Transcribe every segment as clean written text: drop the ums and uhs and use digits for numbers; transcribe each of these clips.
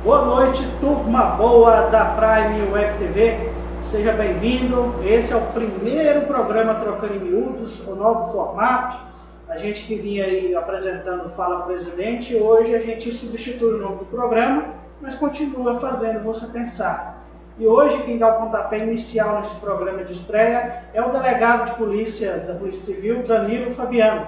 Boa noite, turma boa da Prime Web TV, seja bem-vindo. Esse é o primeiro programa Trocando em Miúdos, o novo formato. A gente que vinha aí apresentando Fala Presidente, hoje a gente substitui o nome do programa, mas continua fazendo você pensar. E hoje quem dá o pontapé inicial nesse programa de estreia é o delegado de polícia da Polícia Civil, Danilo Fabiano.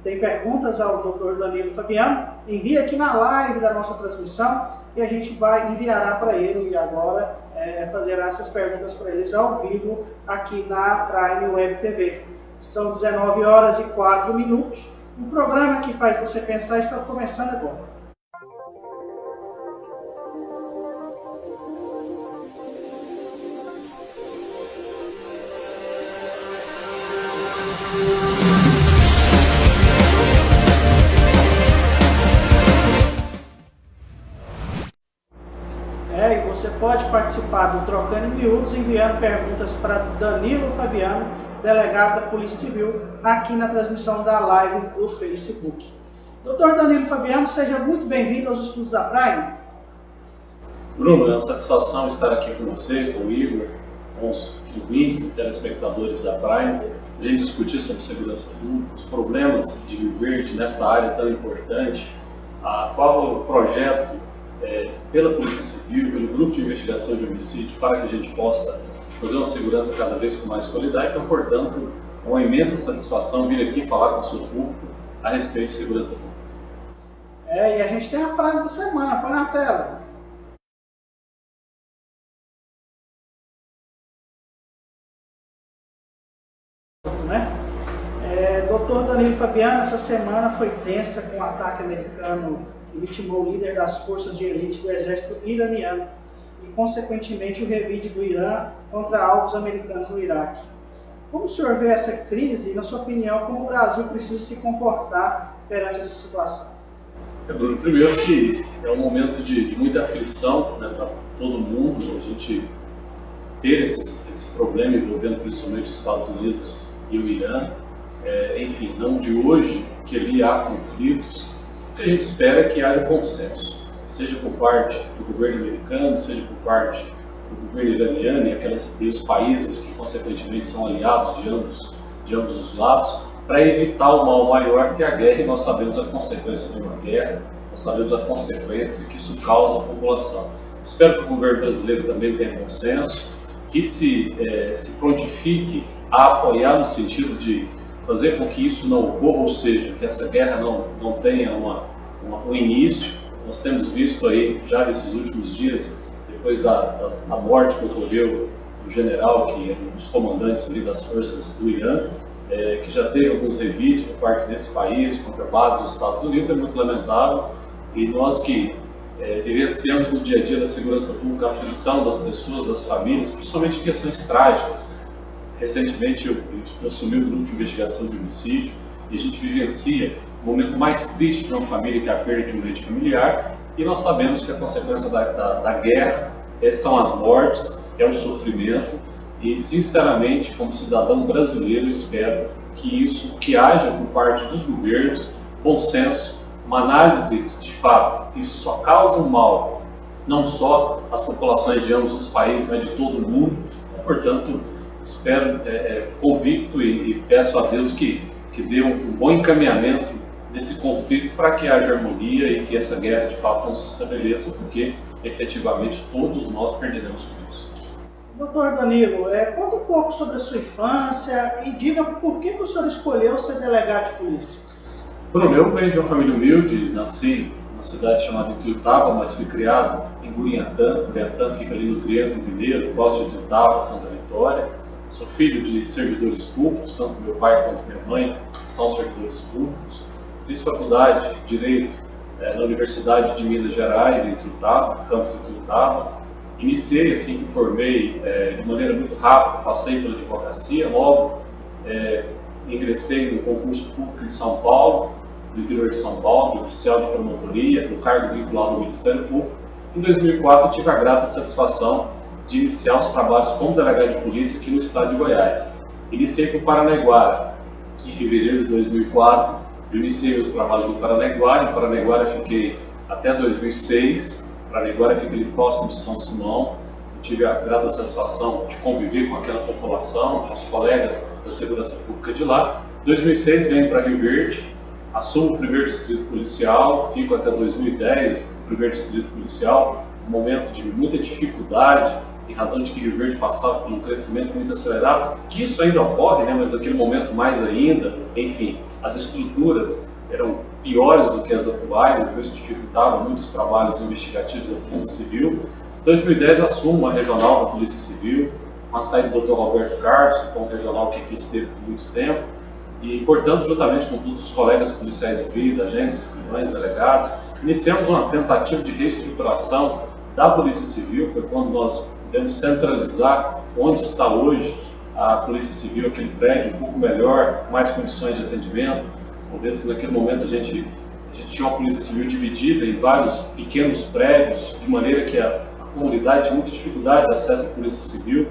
Tem perguntas ao Dr. Danilo Fabiano? Envie aqui na live da nossa transmissão que a gente enviará para ele e agora fazerá essas perguntas para eles ao vivo aqui na Prime Web TV. São 19 horas e 4 minutos. O programa que faz você pensar está começando agora. Você pode participar do Trocando em Miúdos enviando perguntas para Danilo Fabiano, delegado da Polícia Civil, aqui na transmissão da live do Facebook. Dr. Danilo Fabiano, seja muito bem-vindo aos estudos da Prime. Bruno, é uma satisfação estar aqui com você, com o Igor, com os ouvintes e telespectadores da Prime, a gente discutir sobre segurança pública, os problemas de Rio Verde nessa área tão importante, qual é o projeto pela Polícia Civil, pelo Grupo de Investigação de Homicídio, para que a gente possa fazer uma segurança cada vez com mais qualidade. Então, portanto, é uma imensa satisfação vir aqui falar com o seu público a respeito de segurança pública. E a gente tem a frase da semana, põe na tela. Doutor Danilo Fabiano, essa semana foi tensa com o ataque americano que vitimou o líder das forças de elite do exército iraniano e, consequentemente, o revide do Irã contra alvos americanos no Iraque. Como o senhor vê essa crise e, na sua opinião, como o Brasil precisa se comportar perante essa situação? Bruno, primeiro que é um momento de muita aflição, né, para todo mundo, a gente ter esse problema envolvendo principalmente os Estados Unidos e o Irã. Enfim, não de hoje que ali há conflitos. O que a gente espera é que haja consenso, seja por parte do governo americano, seja por parte do governo iraniano e os países que, consequentemente, são aliados de ambos os lados, para evitar o mal maior que é a guerra, e nós sabemos a consequência de uma guerra, nós sabemos a consequência que isso causa à população. Espero que o governo brasileiro também tenha consenso, que se prontifique a apoiar no sentido de fazer com que isso não ocorra, ou seja, que essa guerra não tenha um início. Nós temos visto aí, já nesses últimos dias, depois da morte que ocorreu do general, que é um dos comandantes ali das forças do Irã, que já teve alguns revides por parte desse país contra bases dos Estados Unidos, é muito lamentável. E nós que vivenciamos no dia a dia da segurança pública a aflição das pessoas, das famílias, principalmente em questões trágicas. Recentemente eu assumi o Grupo de Investigação de Homicídio e a gente vivencia o momento mais triste de uma família, que é a perda de um ente familiar, e nós sabemos que a consequência da guerra são as mortes, é o sofrimento, e sinceramente, como cidadão brasileiro, eu espero que haja por parte dos governos bom senso, uma análise de fato, isso só causa um mal, não só às populações de ambos os países, mas de todo o mundo. Portanto, espero, convicto e peço a Deus que dê um bom encaminhamento nesse conflito para que haja harmonia e que essa guerra de fato não se estabeleça, porque efetivamente todos nós perderemos com isso. Doutor Danilo, conta um pouco sobre a sua infância e diga por que o senhor escolheu ser delegado de polícia. Bruno, eu venho de uma família humilde, nasci numa cidade chamada Ituiutaba, mas fui criado em Gurinhatã. Gurinhatã fica ali no Triângulo Mineiro, próximo de Ituiutaba, Santa Vitória. Sou filho de servidores públicos, tanto meu pai quanto minha mãe são servidores públicos. Fiz faculdade de Direito na Universidade de Minas Gerais, em Ituiutaba, campus de Ituiutaba. Iniciei, assim que formei, de maneira muito rápida, passei pela advocacia, logo ingressei no concurso público em São Paulo, no interior de São Paulo, de oficial de promotoria, no cargo vinculado ao Ministério Público. Em 2004, eu tive a grata satisfação de iniciar os trabalhos como delegado de polícia aqui no estado de Goiás. Iniciei por Paranaguara. Em fevereiro de 2004, eu iniciei os trabalhos em Paranaguara. Em Paranaguara fiquei até 2006. Paraguaçu fica ali próximo de São Simão. Eu tive a grata satisfação de conviver com aquela população, com os colegas da segurança pública de lá. Em 2006 venho para Rio Verde, assumo o primeiro distrito policial, fico até 2010 no primeiro distrito policial, um momento de muita dificuldade, em razão de que Rio Verde passava por um crescimento muito acelerado, que isso ainda ocorre, né, mas naquele momento mais ainda. Enfim, as estruturas eram piores do que as atuais, então isso dificultava muito os trabalhos investigativos da Polícia Civil. Em 2010 assumo a regional da Polícia Civil, com a saída do Dr. Roberto Carlos, que foi um regional que aqui esteve por muito tempo, e, portanto, juntamente com todos os colegas policiais civis, agentes, escrivães, delegados, iniciamos uma tentativa de reestruturação da Polícia Civil. Foi quando nós pudemos centralizar onde está hoje a Polícia Civil, aquele prédio um pouco melhor, mais condições de atendimento, uma vez que naquele momento a gente tinha uma Polícia Civil dividida em vários pequenos prédios, de maneira que a comunidade tinha muita dificuldade de acesso à Polícia Civil.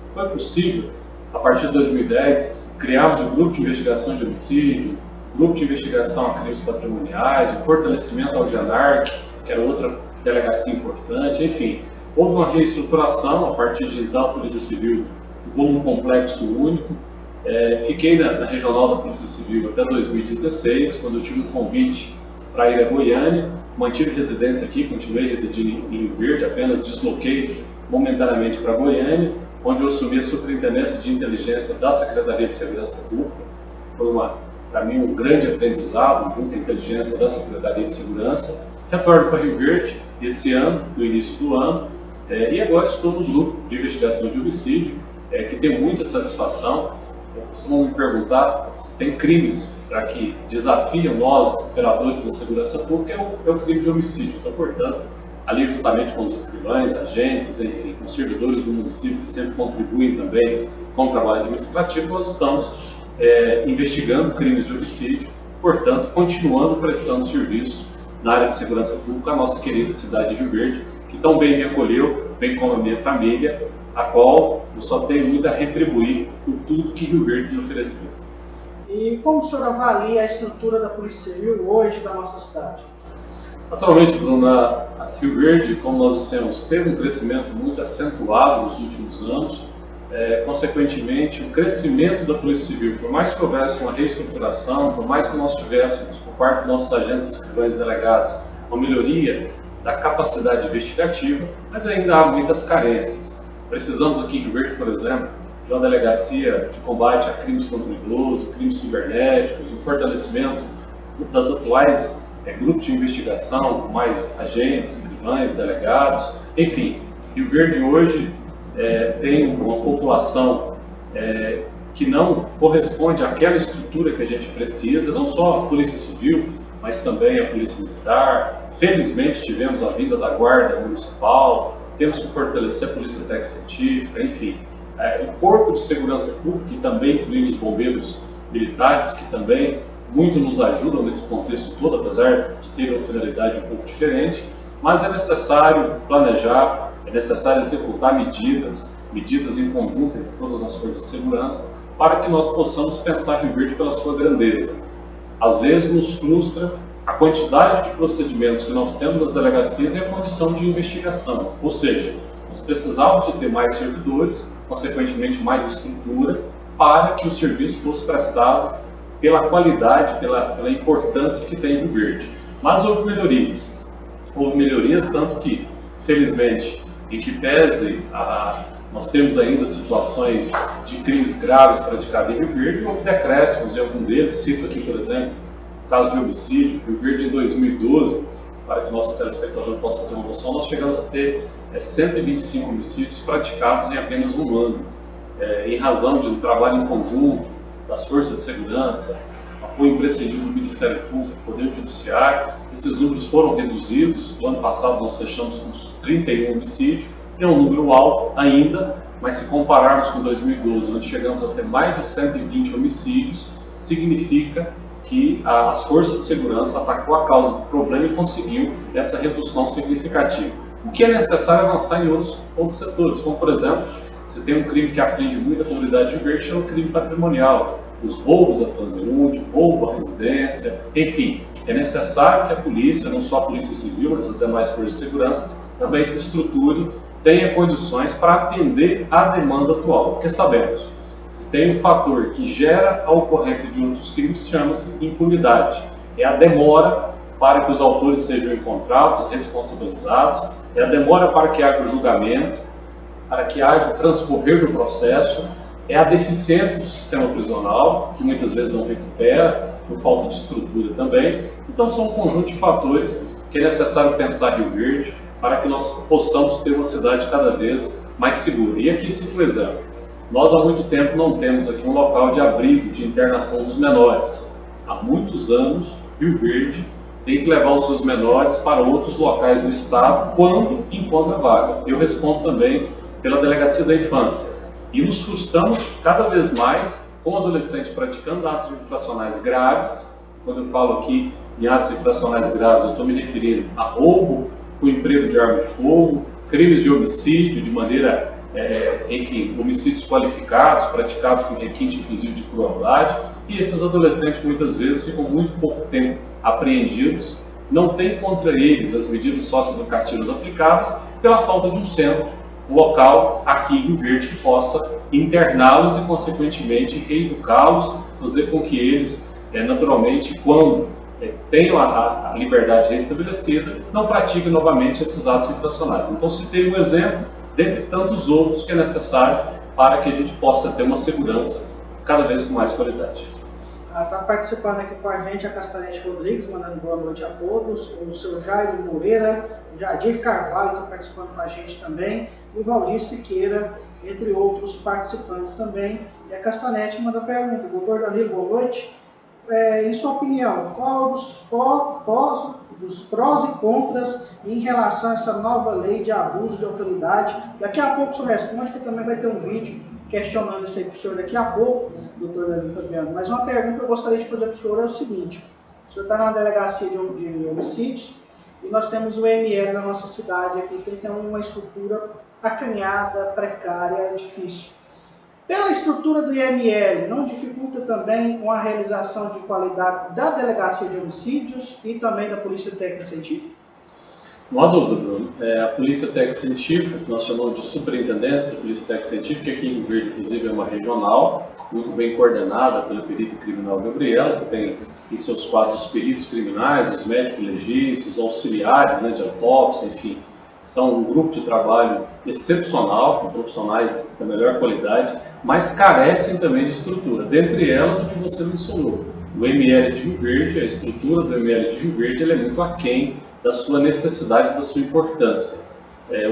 Foi possível, a partir de 2010, criarmos o grupo de investigação de homicídio, grupo de investigação a crimes patrimoniais, o fortalecimento ao GENARC, que era outra delegacia importante. Enfim, houve uma reestruturação. A partir de então a Polícia Civil ficou num complexo único. Fiquei na regional da Polícia Civil até 2016, quando eu tive um convite para ir a Goiânia. Mantive residência aqui, continuei residindo em Rio Verde, apenas desloquei momentaneamente para Goiânia, onde eu assumi a superintendência de inteligência da Secretaria de Segurança Pública. Foi, para mim, um grande aprendizado junto à inteligência da Secretaria de Segurança. Retorno para Rio Verde esse ano, no início do ano, e agora estou no grupo de investigação de homicídio, que tem muita satisfação. Costumam me perguntar se tem crimes para que desafiam nós, operadores da segurança pública, é o crime de homicídio. Então, portanto, ali juntamente com os escrivães, agentes, enfim, com os servidores do município que sempre contribuem também com o trabalho administrativo, nós estamos investigando crimes de homicídio, portanto, continuando prestando serviço na área de segurança pública à nossa querida cidade de Rio Verde, que tão bem me acolheu, bem como a minha família, a qual eu só tenho muito a retribuir por tudo que Rio Verde me ofereceu. E como o senhor avalia a estrutura da Polícia Civil hoje da nossa cidade? Atualmente, Bruno, a Rio Verde, como nós dissemos, teve um crescimento muito acentuado nos últimos anos. Consequentemente, o crescimento da Polícia Civil, por mais que houvesse uma reestruturação, por mais que nós tivéssemos, por parte dos nossos agentes, escrivães e delegados, uma melhoria da capacidade investigativa, mas ainda há muitas carências. Precisamos aqui em Rio Verde, por exemplo, de uma delegacia de combate a crimes contra o idoso, crimes cibernéticos, o fortalecimento das atuais grupos de investigação, com mais agentes, escrivães, delegados. Enfim, Rio Verde hoje tem uma população que não corresponde àquela estrutura que a gente precisa, não só a Polícia Civil, mas também a Polícia Militar. Felizmente tivemos a vinda da Guarda Municipal, temos que fortalecer a Polícia Técnica Científica, enfim. O Corpo de Segurança Pública, que também inclui os bombeiros militares, que também muito nos ajudam nesse contexto todo, apesar de ter uma finalidade um pouco diferente, mas é necessário planejar, é necessário executar medidas em conjunto entre todas as forças de segurança, para que nós possamos pensar Rio Verde pela sua grandeza. Às vezes nos frustra a quantidade de procedimentos que nós temos nas delegacias e a condição de investigação, ou seja, nós precisávamos de ter mais servidores, consequentemente mais estrutura, para que o serviço fosse prestado pela qualidade, pela importância que tem Rio Verde. Mas houve melhorias tanto que, felizmente, em que pese nós temos ainda situações de crimes graves praticados em Rio Verde, houve decréscimos em algum deles. Cito aqui, por exemplo, o caso de homicídio. Rio Verde, em 2012, para que o nosso telespectador possa ter uma noção, nós chegamos a ter 125 homicídios praticados em apenas um ano, em razão de um trabalho em conjunto das forças de segurança, apoio imprescindível do Ministério Público, do Poder Judiciário. Esses números foram reduzidos. No ano passado nós fechamos com 31 homicídios, é um número alto ainda, mas se compararmos com 2012, onde chegamos a ter mais de 120 homicídios, significa que as forças de segurança atacou a causa do problema e conseguiu essa redução significativa. O que é necessário avançar em outros setores, como por exemplo, você tem um crime que aflige muito a comunidade de Rio Verde, é o crime patrimonial. os roubos a transeunte, roubo à residência, enfim, é necessário que a polícia, não só a polícia civil, mas as demais forças de segurança, também se estruture, tenha condições para atender à demanda atual, porque sabemos, se tem um fator que gera a ocorrência de outros crimes, chama-se impunidade, é a demora para que os autores sejam encontrados, responsabilizados, é a demora para que haja o julgamento, para que haja o transcorrer do processo, é a deficiência do sistema prisional, que muitas vezes não recupera, por falta de estrutura também. Então são um conjunto de fatores que é necessário pensar Rio Verde para que nós possamos ter uma cidade cada vez mais segura. E aqui cito um exemplo. Nós há muito tempo não temos aqui um local de abrigo, de internação dos menores. Há muitos anos, Rio Verde tem que levar os seus menores para outros locais do estado quando encontra vaga. Eu respondo também pela Delegacia da Infância. E nos frustramos cada vez mais com adolescentes praticando atos infracionais graves. Quando eu falo aqui em atos infracionais graves, eu estou me referindo a roubo com emprego de arma de fogo, crimes de homicídio de maneira, enfim, homicídios qualificados, praticados com requinte inclusive de crueldade. E esses adolescentes muitas vezes ficam muito pouco tempo apreendidos, não tem contra eles as medidas socioeducativas aplicadas pela falta de um centro, um local aqui em Rio Verde que possa interná-los e, consequentemente, reeducá-los, fazer com que eles, naturalmente, quando tenham a liberdade restabelecida, não pratiquem novamente esses atos infracionais. Então, citei um exemplo, dentre tantos outros, que é necessário para que a gente possa ter uma segurança cada vez com mais qualidade. Está participando aqui com a gente a Castanete Rodrigues, mandando boa noite a todos. O seu Jairo Moreira, o Jadir Carvalho está participando com a gente também. O Valdir Siqueira, entre outros participantes também. E a Castanete manda pergunta. Doutor Danilo, boa noite. Em sua opinião, qual dos prós e contras em relação a essa nova lei de abuso de autoridade? Daqui a pouco o senhor responde, que também vai ter um vídeo questionando isso aí para o senhor daqui a pouco, doutor Danilo Fabiano. Mas uma pergunta que eu gostaria de fazer para o senhor é o seguinte: o senhor está na delegacia de homicídios e nós temos o ML na nossa cidade aqui, que tem uma estrutura acanhada, precária, difícil. Pela estrutura do IML, não dificulta também com a realização de qualidade da delegacia de homicídios e também da Polícia Técnica Científica? Não há dúvida, Bruno. A Polícia Técnica Científica, que nós chamamos de Superintendência da Polícia Técnica Científica, que aqui em Rio Verde, inclusive, é uma regional, muito bem coordenada pela perita criminal Gabriela, que tem em seus quadros os peritos criminais, os médicos legistas, os auxiliares, de autópsia, enfim. São um grupo de trabalho excepcional, com profissionais da melhor qualidade, mas carecem também de estrutura. Dentre elas, o que você mencionou, o ML de Rio Verde, a estrutura do ML de Rio Verde, ela é muito aquém da sua necessidade, da sua importância.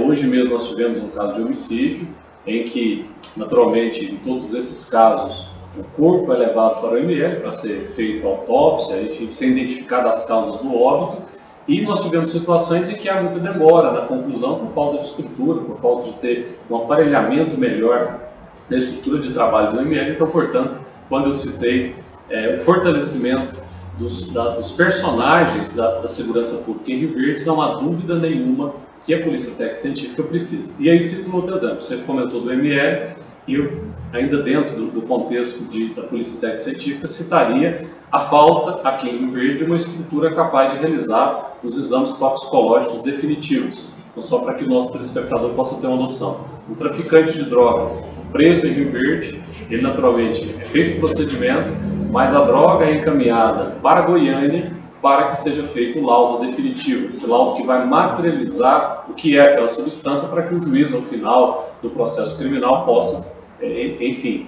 Hoje mesmo nós tivemos um caso de homicídio, em que, naturalmente, em todos esses casos, o corpo é levado para o ML para ser feita a autópsia, enfim, ser identificada as causas do óbito, e nós tivemos situações em que há muita demora na conclusão por falta de estrutura, por falta de ter um aparelhamento melhor da estrutura de trabalho do ML. Então, portanto, quando eu citei o fortalecimento dos personagens da segurança pública em Rio Verde, não há dúvida nenhuma que a Polícia Técnica Científica precisa. E aí cito um outro exemplo, você comentou do ML, e eu, ainda dentro do contexto da Polícia Técnica Científica, citaria a falta aqui em Rio Verde de uma estrutura capaz de realizar os exames toxicológicos definitivos. Então, só para que o nosso telespectador possa ter uma noção. Um traficante de drogas preso em Rio Verde, ele naturalmente é feito o procedimento, mas a droga é encaminhada para Goiânia para que seja feito o laudo definitivo, esse laudo que vai materializar o que é aquela substância para que o juiz, ao final do processo criminal, possa, enfim,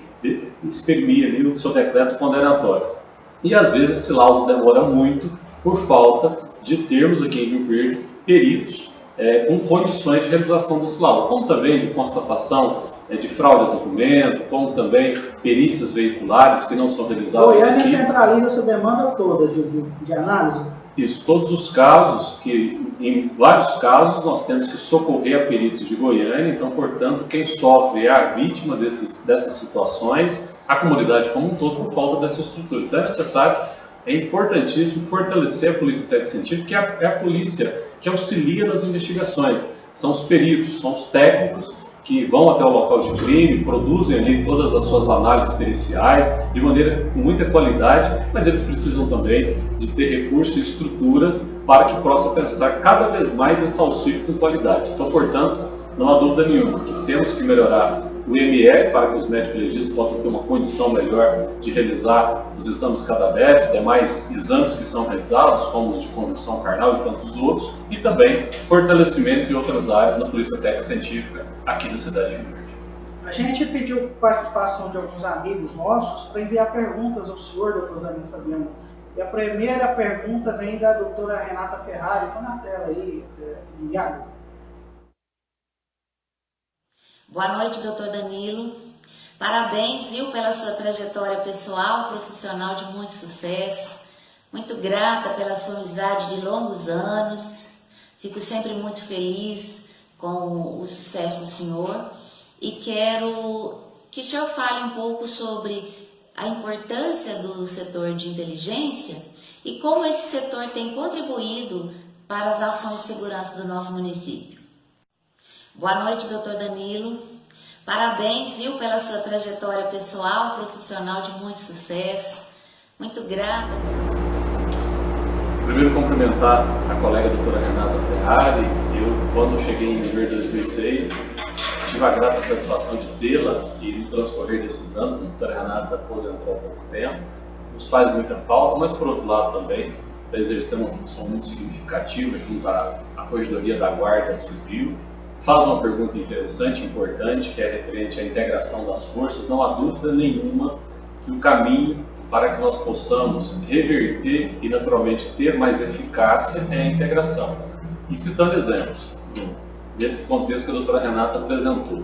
exprimir ali o seu decreto condenatório. E às vezes esse laudo demora muito por falta de termos aqui em Rio Verde peritos com condições de realização desse laudo, como também de constatação de fraude a documento, como também perícias veiculares que não são realizadas Goiânia aqui. Centraliza essa demanda toda de análise? Isso, todos os casos, em vários casos nós temos que socorrer a peritos de Goiânia, então, portanto, quem sofre é a vítima dessas situações, a comunidade como um todo, por falta dessa estrutura. Então é necessário, é importantíssimo fortalecer a Polícia Técnica Científica, que é a polícia que auxilia nas investigações. São os peritos, são os técnicos que vão até o local de crime, produzem ali todas as suas análises periciais de maneira com muita qualidade, mas eles precisam também de ter recursos e estruturas para que possa prestar cada vez mais esse auxílio com qualidade. Então, portanto, não há dúvida nenhuma que temos que melhorar o IML para que os médicos legistas possam ter uma condição melhor de realizar os exames cadavéricos, demais exames que são realizados, como os de conjunção carnal e tantos outros, e também fortalecimento em outras áreas da Polícia Técnica Científica aqui da cidade de Verde. A gente pediu participação de alguns amigos nossos para enviar perguntas ao senhor, doutor Danilo Fabiano. E a primeira pergunta vem da doutora Renata Ferrari, está na tela aí, Iago. Boa noite, doutor Danilo. Parabéns, viu, pela sua trajetória pessoal, profissional de muito sucesso. Muito grata pela sua amizade de longos anos. Fico sempre muito feliz com o sucesso do senhor. E quero que o senhor fale um pouco sobre a importância do setor de inteligência e como esse setor tem contribuído para as ações de segurança do nosso município. Boa noite, doutor Danilo. Parabéns, viu, pela sua trajetória pessoal, profissional de muito sucesso. Muito grata. Primeiro, cumprimentar a colega doutora Renata Ferrari. Quando cheguei em Verde 2006, tive a grata satisfação de tê-la e no transcorrer desses anos, a doutora Renata aposentou há pouco tempo, nos faz muita falta, mas por outro lado também está exercendo uma função muito significativa junto à Corregedoria da Guarda Civil. Faz uma pergunta interessante, importante, que é referente à integração das forças. Não há dúvida nenhuma que o caminho para que nós possamos reverter e naturalmente ter mais eficácia é a integração. E citando exemplos, nesse contexto que a doutora Renata apresentou,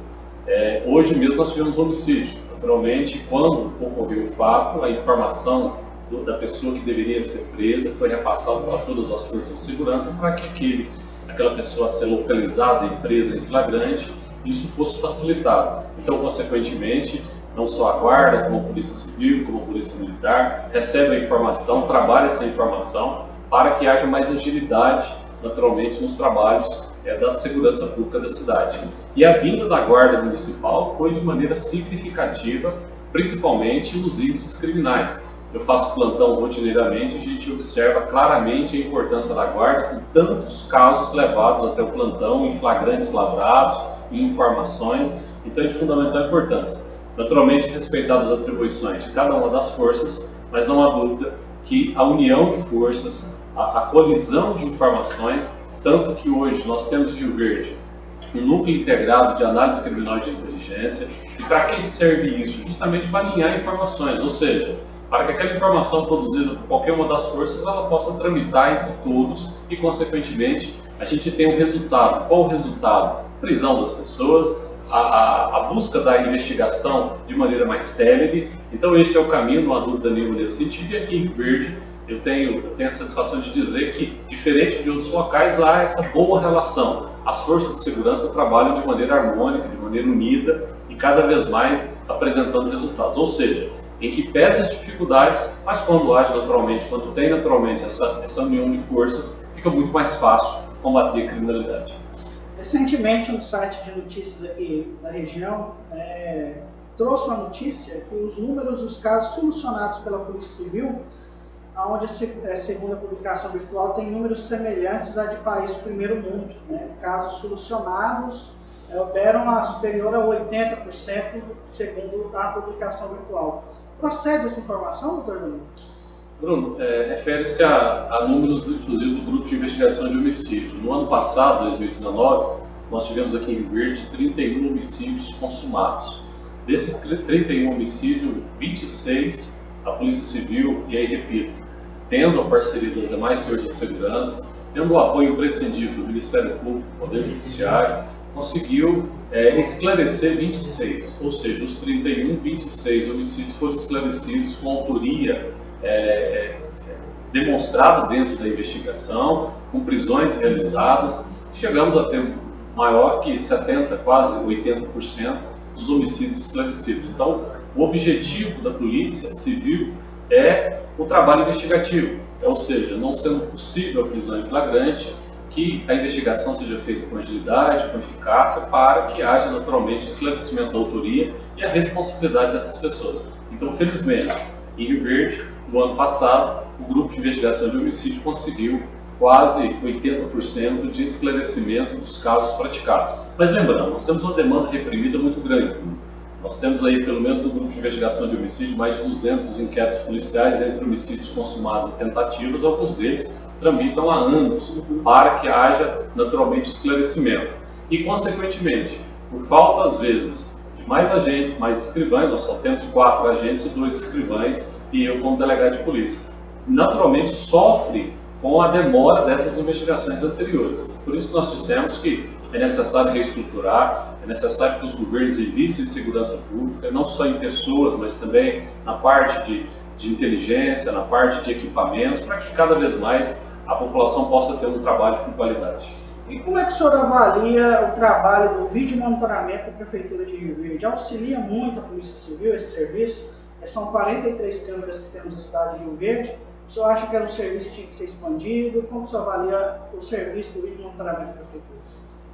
hoje mesmo nós tivemos homicídio. Naturalmente, quando ocorreu o fato, a informação da pessoa que deveria ser presa foi repassada para todas as forças de segurança para que aquela pessoa a ser localizada e presa em flagrante, isso fosse facilitado. Então, consequentemente, não só a Guarda, como a Polícia Civil, como a Polícia Militar, recebe a informação, trabalha essa informação para que haja mais agilidade, naturalmente, nos trabalhos da segurança pública da cidade. E a vinda da Guarda Municipal foi de maneira significativa, principalmente nos índices criminais. Eu faço plantão rotineiramente, a gente observa claramente a importância da Guarda com tantos casos levados até o plantão, em flagrantes lavrados, em informações, então é de fundamental importância. Naturalmente, respeitadas as atribuições de cada uma das forças, mas não há dúvida que a união de forças, a colisão de informações, tanto que hoje nós temos em Rio Verde um núcleo integrado de análise criminal e de inteligência, e para que serve isso? Justamente para alinhar informações, ou seja, para que aquela informação produzida por qualquer uma das forças ela possa tramitar entre todos e, consequentemente, a gente tem um resultado. Qual o resultado? Prisão das pessoas, a busca da investigação de maneira mais célere. Então, este é o caminho, não há dúvida nenhuma nesse sentido. E aqui em Rio Verde, eu tenho a satisfação de dizer que, diferente de outros locais, há essa boa relação. As forças de segurança trabalham de maneira harmônica, de maneira unida e cada vez mais apresentando resultados. Ou seja, em que pesa as dificuldades, mas quando age naturalmente, quando tem naturalmente essa união de forças, fica muito mais fácil combater a criminalidade. Recentemente, um site de notícias aqui da região trouxe uma notícia que os números dos casos solucionados pela Polícia Civil, onde, segundo a publicação virtual, tem números semelhantes a de países do primeiro mundo. Casos solucionados operam a superior a 80%, segundo a publicação virtual. Procede essa informação, doutor Danilo? Bruno, refere-se a números, inclusive, do Grupo de Investigação de Homicídio. No ano passado, 2019, nós tivemos aqui em Rio Verde 31 homicídios consumados. Desses 31 homicídios, 26 a Polícia Civil, e aí repito, tendo a parceria das demais forças de segurança, tendo o apoio imprescindível do Ministério Público, do Poder Judiciário, conseguiu esclarecer 26, ou seja, dos 31, 26 homicídios foram esclarecidos com autoria demonstrada dentro da investigação, com prisões realizadas. Chegamos a ter maior que 70%, quase 80% dos homicídios esclarecidos. Então, o objetivo da Polícia Civil é o trabalho investigativo, ou seja, não sendo possível a prisão em flagrante, que a investigação seja feita com agilidade, com eficácia, para que haja naturalmente esclarecimento da autoria e a responsabilidade dessas pessoas. Então, felizmente, em Rio Verde, no ano passado, o grupo de investigação de homicídio conseguiu quase 80% de esclarecimento dos casos praticados. Mas lembrando, nós temos uma demanda reprimida muito grande. Nós temos aí, pelo menos no grupo de investigação de homicídio, mais de 200 inquéritos policiais entre homicídios consumados e tentativas, alguns deles tramitam há anos, para que haja naturalmente esclarecimento. E, consequentemente, por falta, às vezes, de mais agentes, mais escrivães, nós só temos 4 agentes e 2 escrivães, e eu como delegado de polícia, naturalmente sofre com a demora dessas investigações anteriores. Por isso que nós dissemos que é necessário reestruturar, é necessário que os governos investam em segurança pública, não só em pessoas, mas também na parte de inteligência, na parte de equipamentos, para que cada vez mais a população possa ter um trabalho com qualidade. E como é que o senhor avalia o trabalho do vídeo monitoramento da Prefeitura de Rio Verde? Auxilia muito a Polícia Civil esse serviço? São 43 câmeras que temos na cidade de Rio Verde. O senhor acha que era um serviço que tinha que ser expandido? Como o senhor avalia o serviço do vídeo monitoramento da Prefeitura?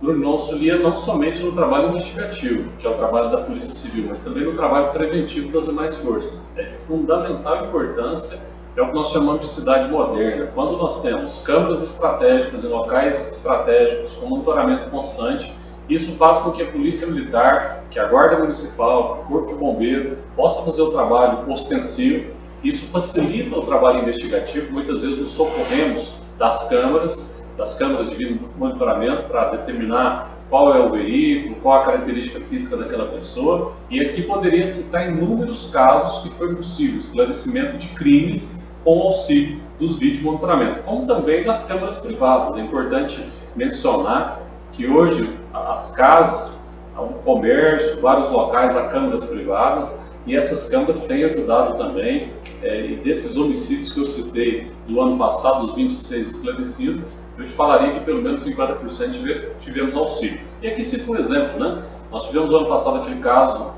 Bruno, auxilia não somente no trabalho investigativo, que é o trabalho da Polícia Civil, mas também no trabalho preventivo das demais forças. É de fundamental importância, é o que nós chamamos de cidade moderna. Quando nós temos câmeras estratégicas em locais estratégicos, com monitoramento constante, isso faz com que a Polícia Militar, que a Guarda Municipal, o Corpo de Bombeiro, possa fazer o trabalho ostensivo. Isso facilita o trabalho investigativo. Muitas vezes nos socorremos das câmeras de vídeo monitoramento para determinar qual é o veículo, qual a característica física daquela pessoa. E aqui poderia citar inúmeros casos que foi possível esclarecimento de crimes com o auxílio dos vídeos monitoramento, como também das câmeras privadas. É importante mencionar que hoje as casas, o comércio, vários locais há câmeras privadas, e essas câmeras têm ajudado também, e desses homicídios que eu citei do ano passado, os 26 esclarecidos, eu te falaria que pelo menos 50% tivemos auxílio. E aqui cito um exemplo, né? Nós tivemos no ano passado aquele caso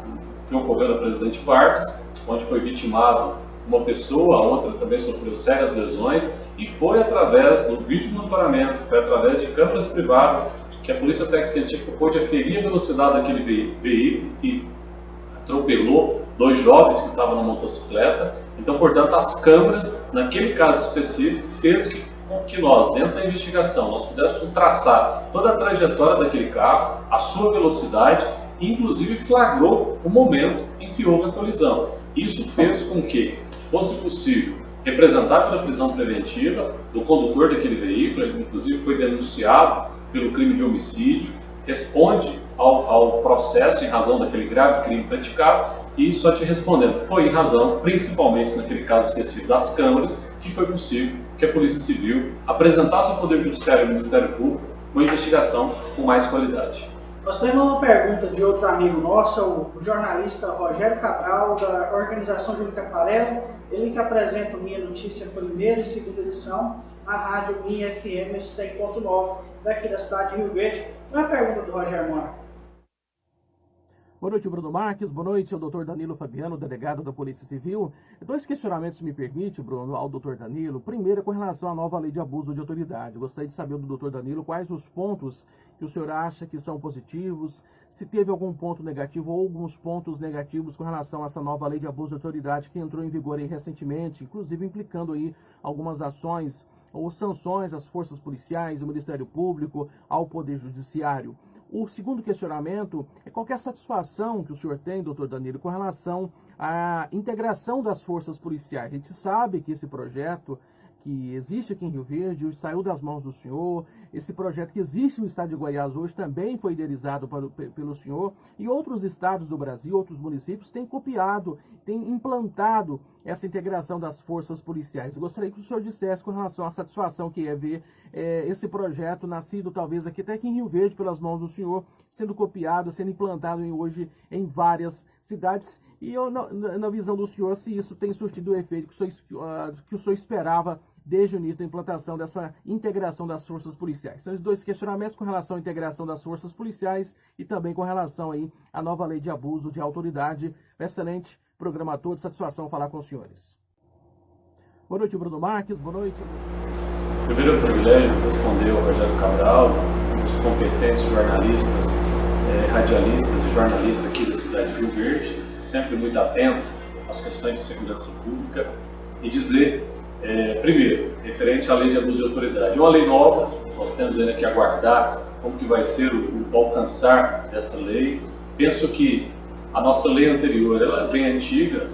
que ocorreu na Presidente Vargas, onde foi vitimado uma pessoa, a outra também sofreu sérias lesões, e foi através do vídeo monitoramento, foi através de câmeras privadas, que a Polícia Técnica Científica pôde aferir a velocidade daquele veículo que atropelou 2 jovens que estavam na motocicleta. Então, portanto, as câmeras, naquele caso específico, fez com que nós, dentro da investigação, nós pudéssemos traçar toda a trajetória daquele carro, a sua velocidade, e inclusive flagrou o momento em que houve a colisão. Isso fez com que fosse possível representar pela prisão preventiva do condutor daquele veículo. Ele inclusive foi denunciado pelo crime de homicídio, responde ao processo em razão daquele grave crime praticado. E só te respondendo, foi em razão, principalmente naquele caso específico das câmeras, que foi possível que a Polícia Civil apresentasse ao Poder Judiciário e ao Ministério Público uma investigação com mais qualidade. Nós temos uma pergunta de outro amigo nosso, o jornalista Rogério Cabral, da Organização Júnior Caparello, ele que apresenta o Minha Notícia primeira e segunda edição, na rádio Minha FM 100.9, daqui da cidade de Rio Verde. Não é a pergunta do Rogério Mora. Boa noite, Bruno Marques. Boa noite ao Dr. Danilo Fabiano, delegado da Polícia Civil. 2 questionamentos me permite, Bruno, ao Dr. Danilo. Primeiro, com relação à nova lei de abuso de autoridade. Gostaria de saber do Dr. Danilo quais os pontos que o senhor acha que são positivos, se teve algum ponto negativo ou alguns pontos negativos com relação a essa nova lei de abuso de autoridade que entrou em vigor aí recentemente, inclusive implicando aí algumas ações ou sanções às forças policiais, ao Ministério Público, ao Poder Judiciário. O segundo questionamento é qual que é a satisfação que o senhor tem, doutor Danilo, com relação à integração das forças policiais. A gente sabe que esse projeto que existe aqui em Rio Verde saiu das mãos do senhor, esse projeto que existe no estado de Goiás hoje também foi idealizado pelo senhor, e outros estados do Brasil, outros municípios têm copiado, têm implantado essa integração das forças policiais. Eu gostaria que o senhor dissesse com relação à satisfação que é ver esse projeto nascido talvez aqui até aqui em Rio Verde pelas mãos do senhor, sendo copiado, sendo implantado hoje em várias cidades, e eu, na visão do senhor, se isso tem surtido o efeito que o senhor esperava desde o início da implantação dessa integração das forças policiais. São os 2 questionamentos com relação à integração das forças policiais e também com relação aí à nova lei de abuso de autoridade. Excelente programa todo, satisfação falar com os senhores. Boa noite, Bruno Marques. Boa noite. Primeiro, é um privilégio responder ao Rogério Cabral, os competentes jornalistas, radialistas e jornalistas aqui da cidade de Rio Verde, sempre muito atento às questões de segurança pública, e dizer, primeiro, referente à lei de abuso de autoridade, uma lei nova, nós temos ainda que aguardar como que vai ser o alcançar dessa lei. Penso que a nossa lei anterior, ela é bem antiga,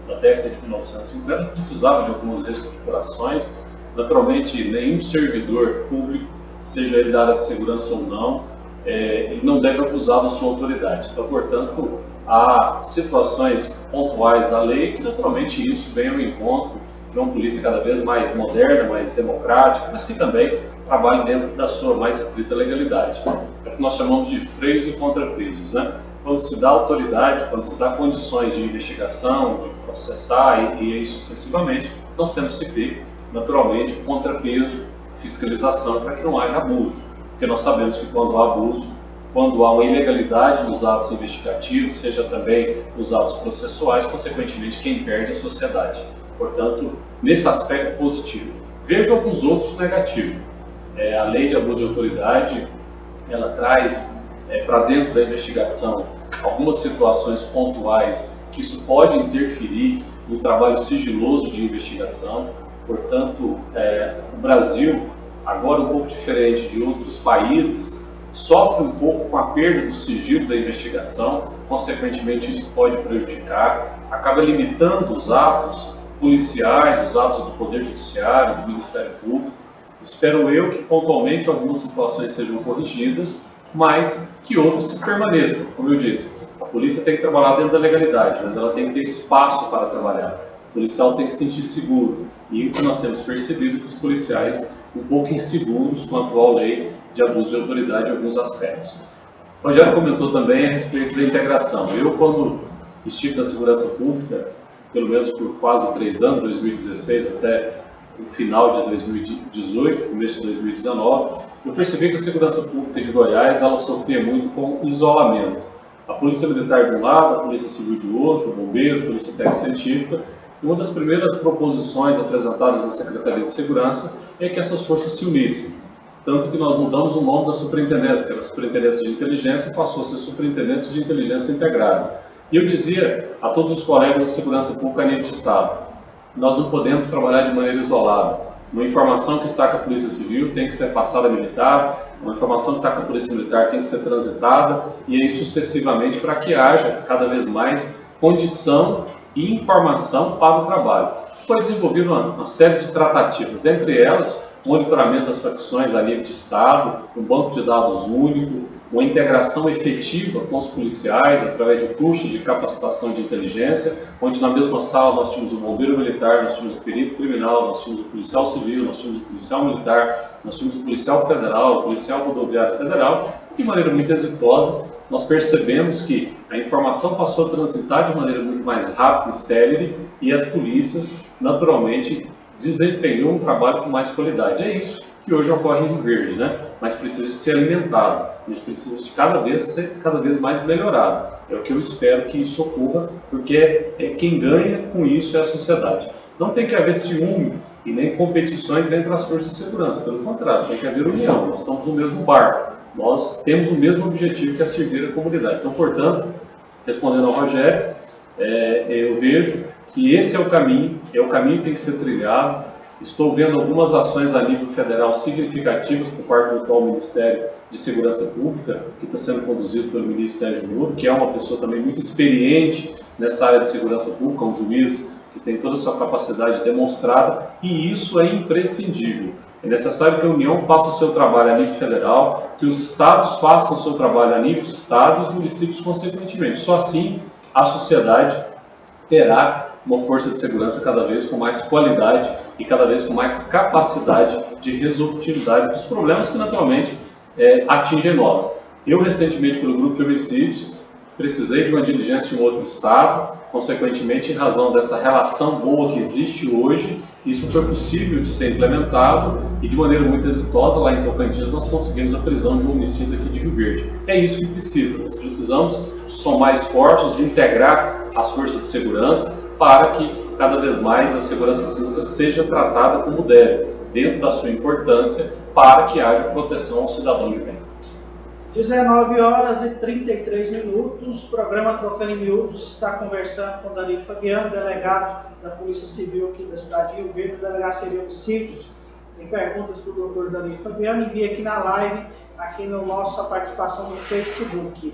da década de 1950, precisava de algumas reestruturações. Naturalmente, nenhum servidor público, seja ele da área de segurança ou não, ele não deve abusar da sua autoridade. Então, portanto, há situações pontuais da lei que, naturalmente, isso vem ao encontro de uma polícia cada vez mais moderna, mais democrática, mas que também trabalhe dentro da sua mais estrita legalidade. É o que nós chamamos de freios e contrapesos, né? Quando se dá autoridade, quando se dá condições de investigação, de processar e aí sucessivamente, nós temos que ter, naturalmente, contrapeso, fiscalização, para que não haja abuso. Porque nós sabemos que quando há abuso, quando há uma ilegalidade nos atos investigativos, seja também nos atos processuais, consequentemente, quem perde é a sociedade. Portanto, nesse aspecto positivo. Vejo alguns outros negativos. A lei de abuso de autoridade, ela traz para dentro da investigação algumas situações pontuais que isso pode interferir no trabalho sigiloso de investigação. Portanto, o Brasil, agora um pouco diferente de outros países, sofre um pouco com a perda do sigilo da investigação, consequentemente isso pode prejudicar, acaba limitando os atos policiais, os atos do Poder Judiciário, do Ministério Público. Espero eu que pontualmente algumas situações sejam corrigidas, mas que outras se permaneçam. Como eu disse, a polícia tem que trabalhar dentro da legalidade, mas ela tem que ter espaço para trabalhar. O policial tem que se sentir seguro. E o que nós temos percebido é que os policiais um pouco inseguros quanto à lei de abuso de autoridade em alguns aspectos. O Rogério comentou também a respeito da integração. Eu, quando estive na segurança pública, pelo menos por quase 3 anos, 2016 até o final de 2018, começo de 2019, eu percebi que a segurança pública de Goiás ela sofria muito com isolamento. A Polícia Militar de um lado, a Polícia Civil de outro, o Bombeiro, a Polícia Técnico-Científica. Uma das primeiras proposições apresentadas à Secretaria de Segurança é que essas forças se unissem. Tanto que nós mudamos o nome da superintendência, que era Superintendência de Inteligência, e passou a ser Superintendência de Inteligência Integrada. E eu dizia a todos os colegas da segurança pública a nível de Estado, nós não podemos trabalhar de maneira isolada. Uma informação que está com a Polícia Civil tem que ser passada a militar, uma informação que está com a Polícia Militar tem que ser transitada, e aí sucessivamente para que haja cada vez mais condição e informação para o trabalho. Foi desenvolvida uma série de tratativas, dentre elas, monitoramento das facções a nível de Estado, um banco de dados único, uma integração efetiva com os policiais através de cursos de capacitação de inteligência, onde na mesma sala nós tínhamos o bombeiro militar, nós tínhamos o perito criminal, nós tínhamos o policial civil, nós tínhamos o policial militar, nós tínhamos o policial federal, o policial rodoviário federal. De maneira muito exitosa, nós percebemos que a informação passou a transitar de maneira muito mais rápida e célere e as polícias, naturalmente, desempenhou um trabalho com mais qualidade. É isso que hoje ocorre em Rio Verde, né? Mas precisa ser alimentado, isso precisa de ser cada vez mais melhorado. É o que eu espero que isso ocorra, porque quem ganha com isso é a sociedade. Não tem que haver ciúme e nem competições entre as forças de segurança, pelo contrário, tem que haver união, nós estamos no mesmo barco, nós temos o mesmo objetivo que é servir a comunidade. Então, portanto, respondendo ao Rogério, eu vejo que esse é o caminho que tem que ser trilhado. Estou vendo algumas ações a nível federal significativas por parte do atual Ministério de Segurança Pública, que está sendo conduzido pelo ministro Sérgio Moro, que é uma pessoa também muito experiente nessa área de segurança pública, um juiz que tem toda a sua capacidade demonstrada, e isso é imprescindível. É necessário que a União faça o seu trabalho a nível federal, que os estados façam o seu trabalho a nível de estado e os municípios consequentemente. Só assim a sociedade terá uma força de segurança cada vez com mais qualidade e cada vez com mais capacidade de resolutividade dos problemas que naturalmente atingem nós. Eu recentemente, pelo grupo de homicídios, precisei de uma diligência em um outro estado, consequentemente, em razão dessa relação boa que existe hoje, isso foi possível de ser implementado e de maneira muito exitosa lá em Tocantins nós conseguimos a prisão de um homicida aqui de Rio Verde. É isso que precisa, nós precisamos somar esforços, integrar as forças de segurança para que cada vez mais a segurança pública seja tratada como deve. dentro da sua importância, para que haja proteção ao cidadão de bem. 19 horas e 33 minutos, o programa Trocando em Miúdos está conversando com Danilo Fabiano, delegado da Polícia Civil aqui da cidade de Rio Verde, Delegacia de Homicídios. Tem perguntas para o doutor Danilo Fabiano, envia aqui na live, aqui na nossa participação no Facebook.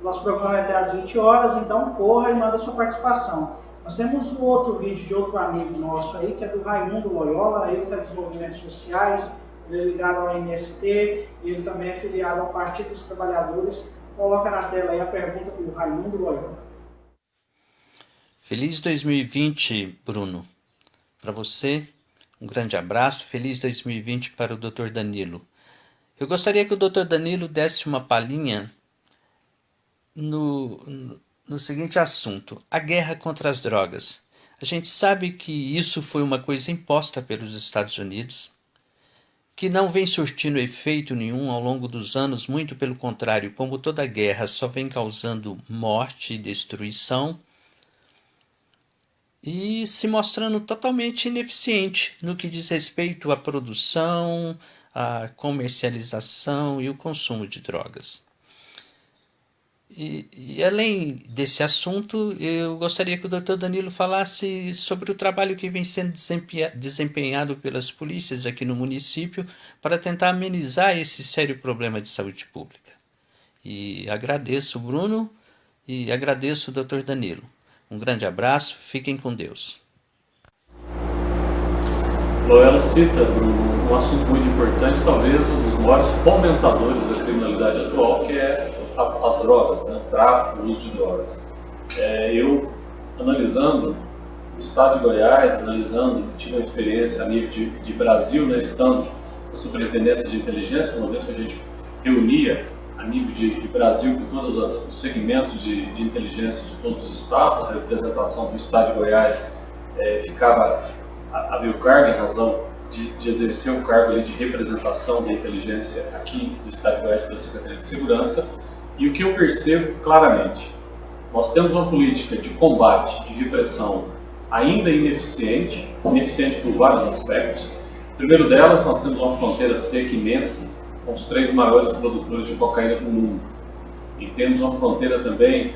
Nosso programa é até às 20 horas, então corra e manda sua participação. Nós temos um outro vídeo de outro amigo nosso aí, que é do Raimundo Loyola, ele que é dos movimentos sociais, ele é ligado ao MST, e ele também é filiado ao Partido dos Trabalhadores. Coloca na tela aí a pergunta do Raimundo Loyola. Feliz 2020, Bruno. Para você, um grande abraço. Feliz 2020 para o Dr. Danilo. Eu gostaria que o Dr. Danilo desse uma palhinha no seguinte assunto: a guerra contra as drogas. A gente sabe que isso foi uma coisa imposta pelos Estados Unidos, que não vem surtindo efeito nenhum ao longo dos anos, muito pelo contrário, como toda guerra só vem causando morte e destruição, e se mostrando totalmente ineficiente no que diz respeito à produção, à comercialização e o consumo de drogas. E além desse assunto, eu gostaria que o Dr. Danilo falasse sobre o trabalho que vem sendo desempenhado pelas polícias aqui no município para tentar amenizar esse sério problema de saúde pública. E agradeço, Bruno, e agradeço o Dr. Danilo. Um grande abraço, fiquem com Deus. Loyola cita, Bruno, um assunto muito importante, talvez um dos maiores fomentadores da criminalidade atual, que é as drogas, né? O tráfico, o uso de drogas. Eu, analisando o estado de Goiás, tive uma experiência a nível de Brasil, né? Estando na Superintendência de Inteligência, uma vez que a gente reunia a nível de Brasil com todos os segmentos de inteligência de todos os estados, a representação do estado de Goiás ficava a meu cargo em razão de exercer um cargo ali de representação da inteligência aqui do estado de Goiás pela Secretaria de Segurança. E o que eu percebo claramente, nós temos uma política de combate, de repressão ainda ineficiente por vários aspectos. O primeiro delas, nós temos uma fronteira seca imensa, com os 3 maiores produtores de cocaína do mundo. E temos uma fronteira também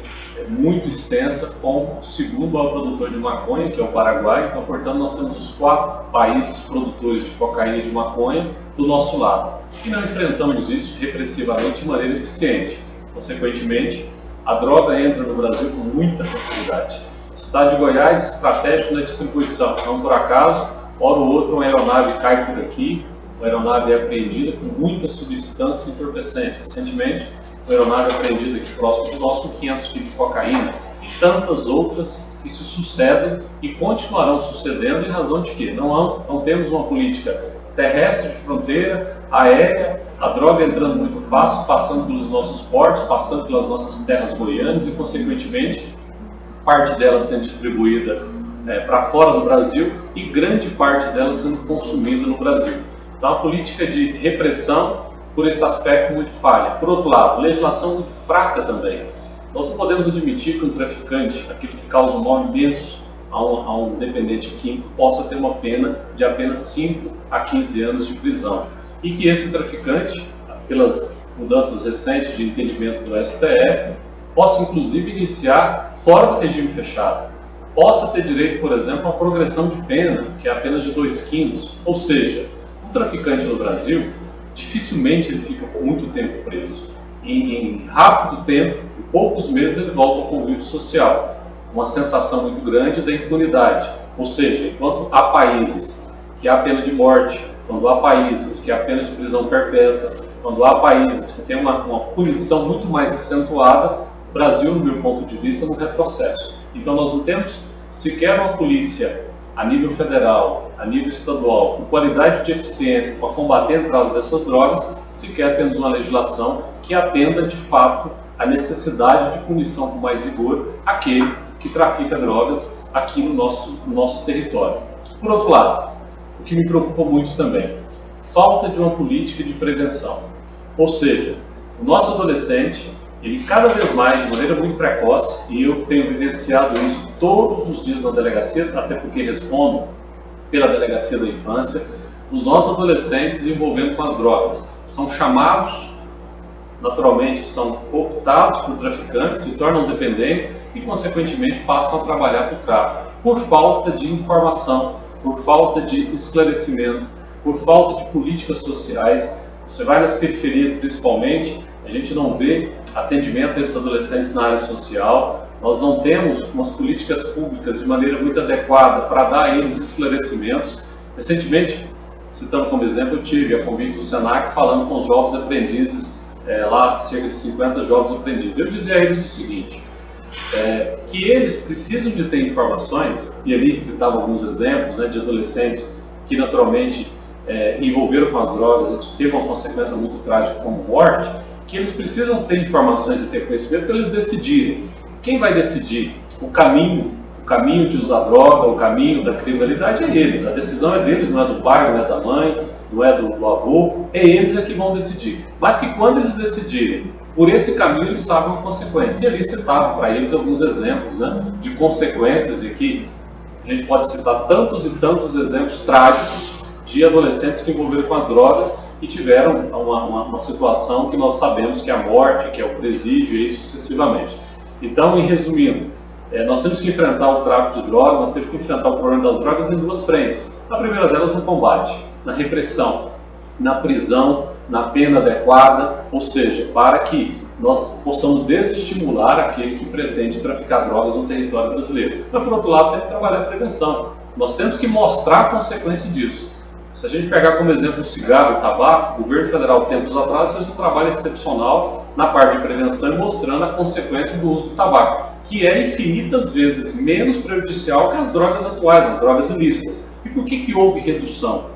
muito extensa com o segundo maior produtor de maconha, que é o Paraguai. Então, portanto, nós temos os 4 países produtores de cocaína e de maconha do nosso lado. E não enfrentamos isso repressivamente de maneira eficiente. Consequentemente, a droga entra no Brasil com muita facilidade. O estado de Goiás, estratégico na distribuição. Não por acaso, hora ou outra uma aeronave cai por aqui, uma aeronave é apreendida com muita substância entorpecente. Recentemente, uma aeronave apreendida aqui próximo de nós com 500 quilos de cocaína e tantas outras que se sucedem e continuarão sucedendo em razão de que não temos uma política terrestre de fronteira, aérea, a droga entrando muito fácil, passando pelos nossos portos, passando pelas nossas terras goianas e, consequentemente, parte dela sendo distribuída para fora do Brasil e grande parte dela sendo consumida no Brasil. Então, a política de repressão, por esse aspecto, muito falha. Por outro lado, legislação muito fraca também. Nós não podemos admitir que um traficante, aquilo que causa um mal imenso a um dependente químico, possa ter uma pena de apenas 5 a 15 anos de prisão. E que esse traficante, pelas mudanças recentes de entendimento do STF, possa inclusive iniciar fora do regime fechado. Possa ter direito, por exemplo, a uma progressão de pena, que é apenas de 2 quilos. Ou seja, um traficante no Brasil, dificilmente ele fica por muito tempo preso. Em rápido tempo, em poucos meses, ele volta ao convívio social. Uma sensação muito grande da impunidade. Ou seja, enquanto há países que há pena de morte, quando há países que há pena de prisão perpétua, quando há países que têm uma punição muito mais acentuada, o Brasil, no meu ponto de vista, é um retrocesso. Então nós não temos sequer uma polícia a nível federal, a nível estadual, com qualidade de eficiência para combater a entrada dessas drogas, sequer temos uma legislação que atenda de fato à necessidade de punição com mais rigor aquele que trafica drogas aqui no nosso território. Por outro lado, o que me preocupa muito também, falta de uma política de prevenção. Ou seja, o nosso adolescente, ele cada vez mais, de maneira muito precoce, e eu tenho vivenciado isso todos os dias na delegacia, até porque respondo pela Delegacia da Infância, os nossos adolescentes se envolvendo com as drogas. São chamados, naturalmente, são cooptados por traficantes, se tornam dependentes e, consequentemente, passam a trabalhar para o tráfico, por falta de informação, por falta de esclarecimento, por falta de políticas sociais. Você vai nas periferias, principalmente, a gente não vê atendimento a esses adolescentes na área social, nós não temos umas políticas públicas de maneira muito adequada para dar a eles esclarecimentos. Recentemente, citando como exemplo, eu tive a convite do Senac falando com os jovens aprendizes, lá cerca de 50 jovens aprendizes. Eu dizia a eles o seguinte, que eles precisam de ter informações, e ali citava alguns exemplos, né, de adolescentes que naturalmente envolveram com as drogas e teve uma consequência muito trágica como morte, que eles precisam ter informações e ter conhecimento para eles decidirem. Quem vai decidir o caminho de usar droga, o caminho da criminalidade é eles. A decisão é deles, não é do pai, não é da mãe, não é do avô, é eles que vão decidir. Mas que quando eles decidirem por esse caminho, eles sabem a consequência. E ali citava para eles alguns exemplos, né, de consequências, e que a gente pode citar tantos e tantos exemplos trágicos de adolescentes que envolveram com as drogas e tiveram uma situação que nós sabemos que é a morte, que é o presídio e sucessivamente. Então, em resumindo, nós temos que enfrentar o tráfico de drogas, nós temos que enfrentar o problema das drogas em duas frentes. A primeira delas no combate, na repressão, na prisão, na pena adequada, ou seja, para que nós possamos desestimular aquele que pretende traficar drogas no território brasileiro. Mas, por outro lado, temos que trabalhar a prevenção. Nós temos que mostrar a consequência disso. Se a gente pegar como exemplo o cigarro, o tabaco, o governo federal, tempos atrás, fez um trabalho excepcional na parte de prevenção e mostrando a consequência do uso do tabaco, que é infinitas vezes menos prejudicial que as drogas atuais, as drogas ilícitas. E por que houve redução?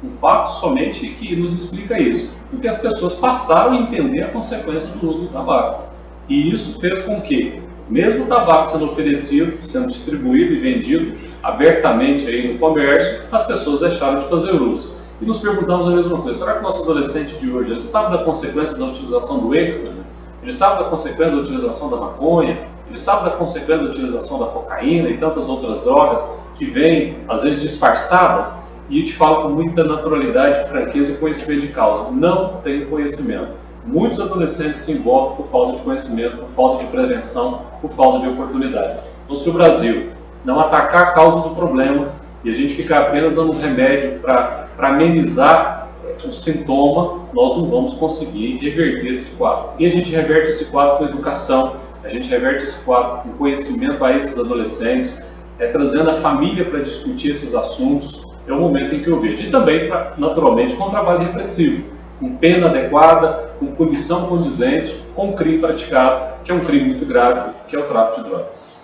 Um fato somente que nos explica isso, porque as pessoas passaram a entender a consequência do uso do tabaco. E isso fez com que, mesmo o tabaco sendo oferecido, sendo distribuído e vendido abertamente aí no comércio, as pessoas deixaram de fazer uso. E nos perguntamos a mesma coisa, será que o nosso adolescente de hoje ele sabe da consequência da utilização do êxtase? Ele sabe da consequência da utilização da maconha? Ele sabe da consequência da utilização da cocaína e tantas outras drogas que vêm, às vezes, disfarçadas? E eu te falo com muita naturalidade, franqueza e conhecimento de causa. Não tem conhecimento. Muitos adolescentes se envolvem por falta de conhecimento, por falta de prevenção, por falta de oportunidade. Então, se o Brasil não atacar a causa do problema e a gente ficar apenas dando um remédio para amenizar o sintoma, nós não vamos conseguir reverter esse quadro. E a gente reverte esse quadro com educação, a gente reverte esse quadro com conhecimento a esses adolescentes, trazendo a família para discutir esses assuntos. É o momento em que eu vejo. E também, naturalmente, com trabalho repressivo, com pena adequada, com punição condizente, com o crime praticado, que é um crime muito grave, que é o tráfico de drogas.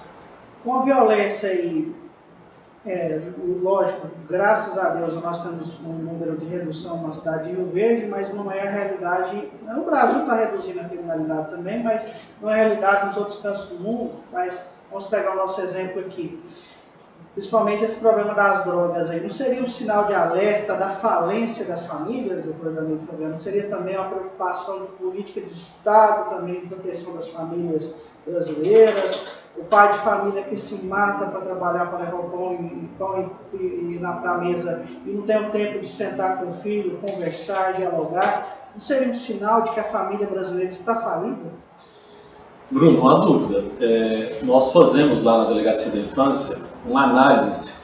Com a violência aí, lógico, graças a Deus nós temos um número de redução na cidade de Rio Verde, mas não é a realidade. O Brasil está reduzindo a criminalidade também, mas não é a realidade nos outros cantos do mundo. Mas vamos pegar o nosso exemplo aqui. Principalmente esse problema das drogas aí, não seria um sinal de alerta da falência das famílias, doutor Danilo Fabiano? Não seria também uma preocupação de política de Estado, também de proteção das famílias brasileiras? O pai de família que se mata para trabalhar, para levar o pão e para a mesa e não tem o tempo de sentar com o filho, conversar, dialogar, não seria um sinal de que a família brasileira está falida? Bruno, não há dúvida. Nós fazemos lá na Delegacia da Infância uma análise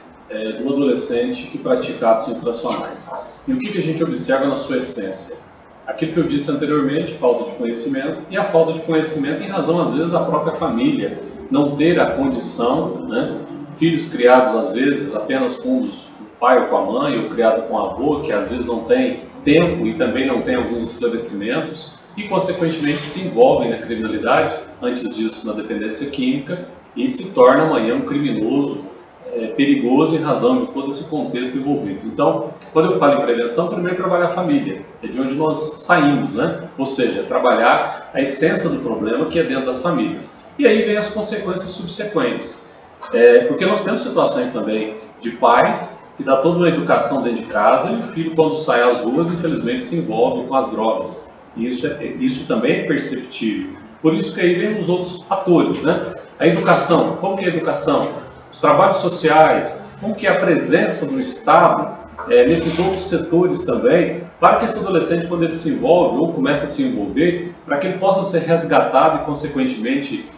do adolescente que pratica atos infracionais. E o que a gente observa na sua essência? Aquilo que eu disse anteriormente, falta de conhecimento, e a falta de conhecimento em razão, às vezes, da própria família, não ter a condição, né? Filhos criados, às vezes, apenas com o pai ou com a mãe, ou criado com o avô, que às vezes não tem tempo e também não tem alguns esclarecimentos, e, consequentemente, se envolvem na criminalidade, antes disso na dependência química, e se torna amanhã um criminoso perigoso em razão de todo esse contexto envolvido. Então, quando eu falo em prevenção, primeiro trabalhar a família, é de onde nós saímos, né? Ou seja, trabalhar a essência do problema que é dentro das famílias. E aí vem as consequências subsequentes, porque nós temos situações também de pais que dá toda uma educação dentro de casa e o filho, quando sai às ruas, infelizmente se envolve com as drogas. E isso também é perceptível. Por isso que aí vem os outros atores, né? A educação, como que é a educação? Os trabalhos sociais, como que é a presença do Estado nesses outros setores também, para que esse adolescente, quando ele se envolve ou começa a se envolver, para que ele possa ser resgatado e, consequentemente,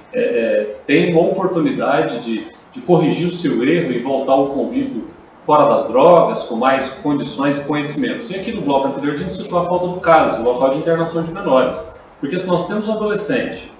tenha uma oportunidade de corrigir o seu erro e voltar ao convívio fora das drogas, com mais condições e conhecimentos. E aqui no bloco anterior a gente citou a falta do CAS, o local de internação de menores. Porque se nós temos um adolescente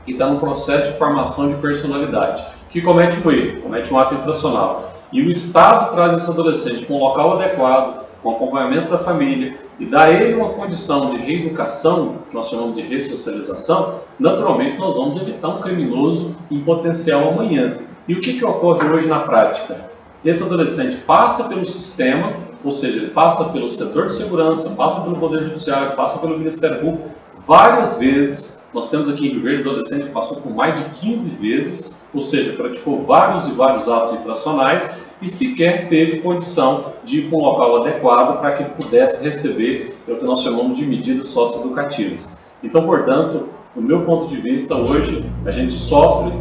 que está no processo de formação de personalidade, que comete um erro, comete um ato infracional, e o Estado traz esse adolescente para um local adequado, com acompanhamento da família, e dá a ele uma condição de reeducação, que nós chamamos de ressocialização, naturalmente nós vamos evitar um criminoso em potencial amanhã. E o que ocorre hoje na prática? Esse adolescente passa pelo sistema, ou seja, ele passa pelo setor de segurança, passa pelo Poder Judiciário, passa pelo Ministério Público várias vezes. Nós temos aqui em Rio Verde adolescente que passou por mais de 15 vezes, ou seja, praticou vários e vários atos infracionais e sequer teve condição de ir para um local adequado para que ele pudesse receber o que nós chamamos de medidas socioeducativas. Então, portanto, do meu ponto de vista, hoje a gente sofre,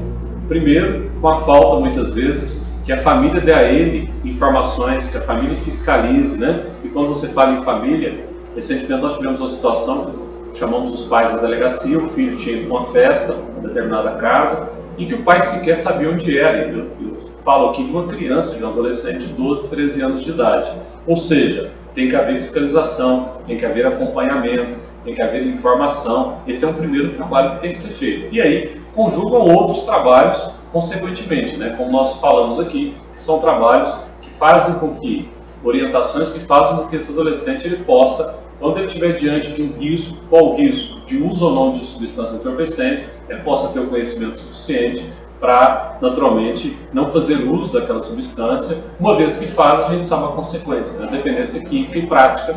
primeiro, com a falta, muitas vezes, que a família dê a ele informações, que a família fiscalize, né? E quando você fala em família, recentemente nós tivemos uma situação, chamamos os pais da delegacia, o filho tinha ido para uma festa, uma determinada casa, e que o pai sequer sabia onde era. Eu falo aqui de uma criança, de um adolescente de 12, 13 anos de idade. Ou seja, tem que haver fiscalização, tem que haver acompanhamento, tem que haver informação. Esse é um primeiro trabalho que tem que ser feito. E aí, conjugam outros trabalhos, consequentemente, né? Como nós falamos aqui, que são trabalhos que fazem com que, orientações que fazem com que esse adolescente ele possa, quando ele estiver diante de um risco, qual o risco de uso ou não de substância entorpecente, ele possa ter o conhecimento suficiente para, naturalmente, não fazer uso daquela substância, uma vez que faz, a gente sabe a consequência, né? Dependência química e prática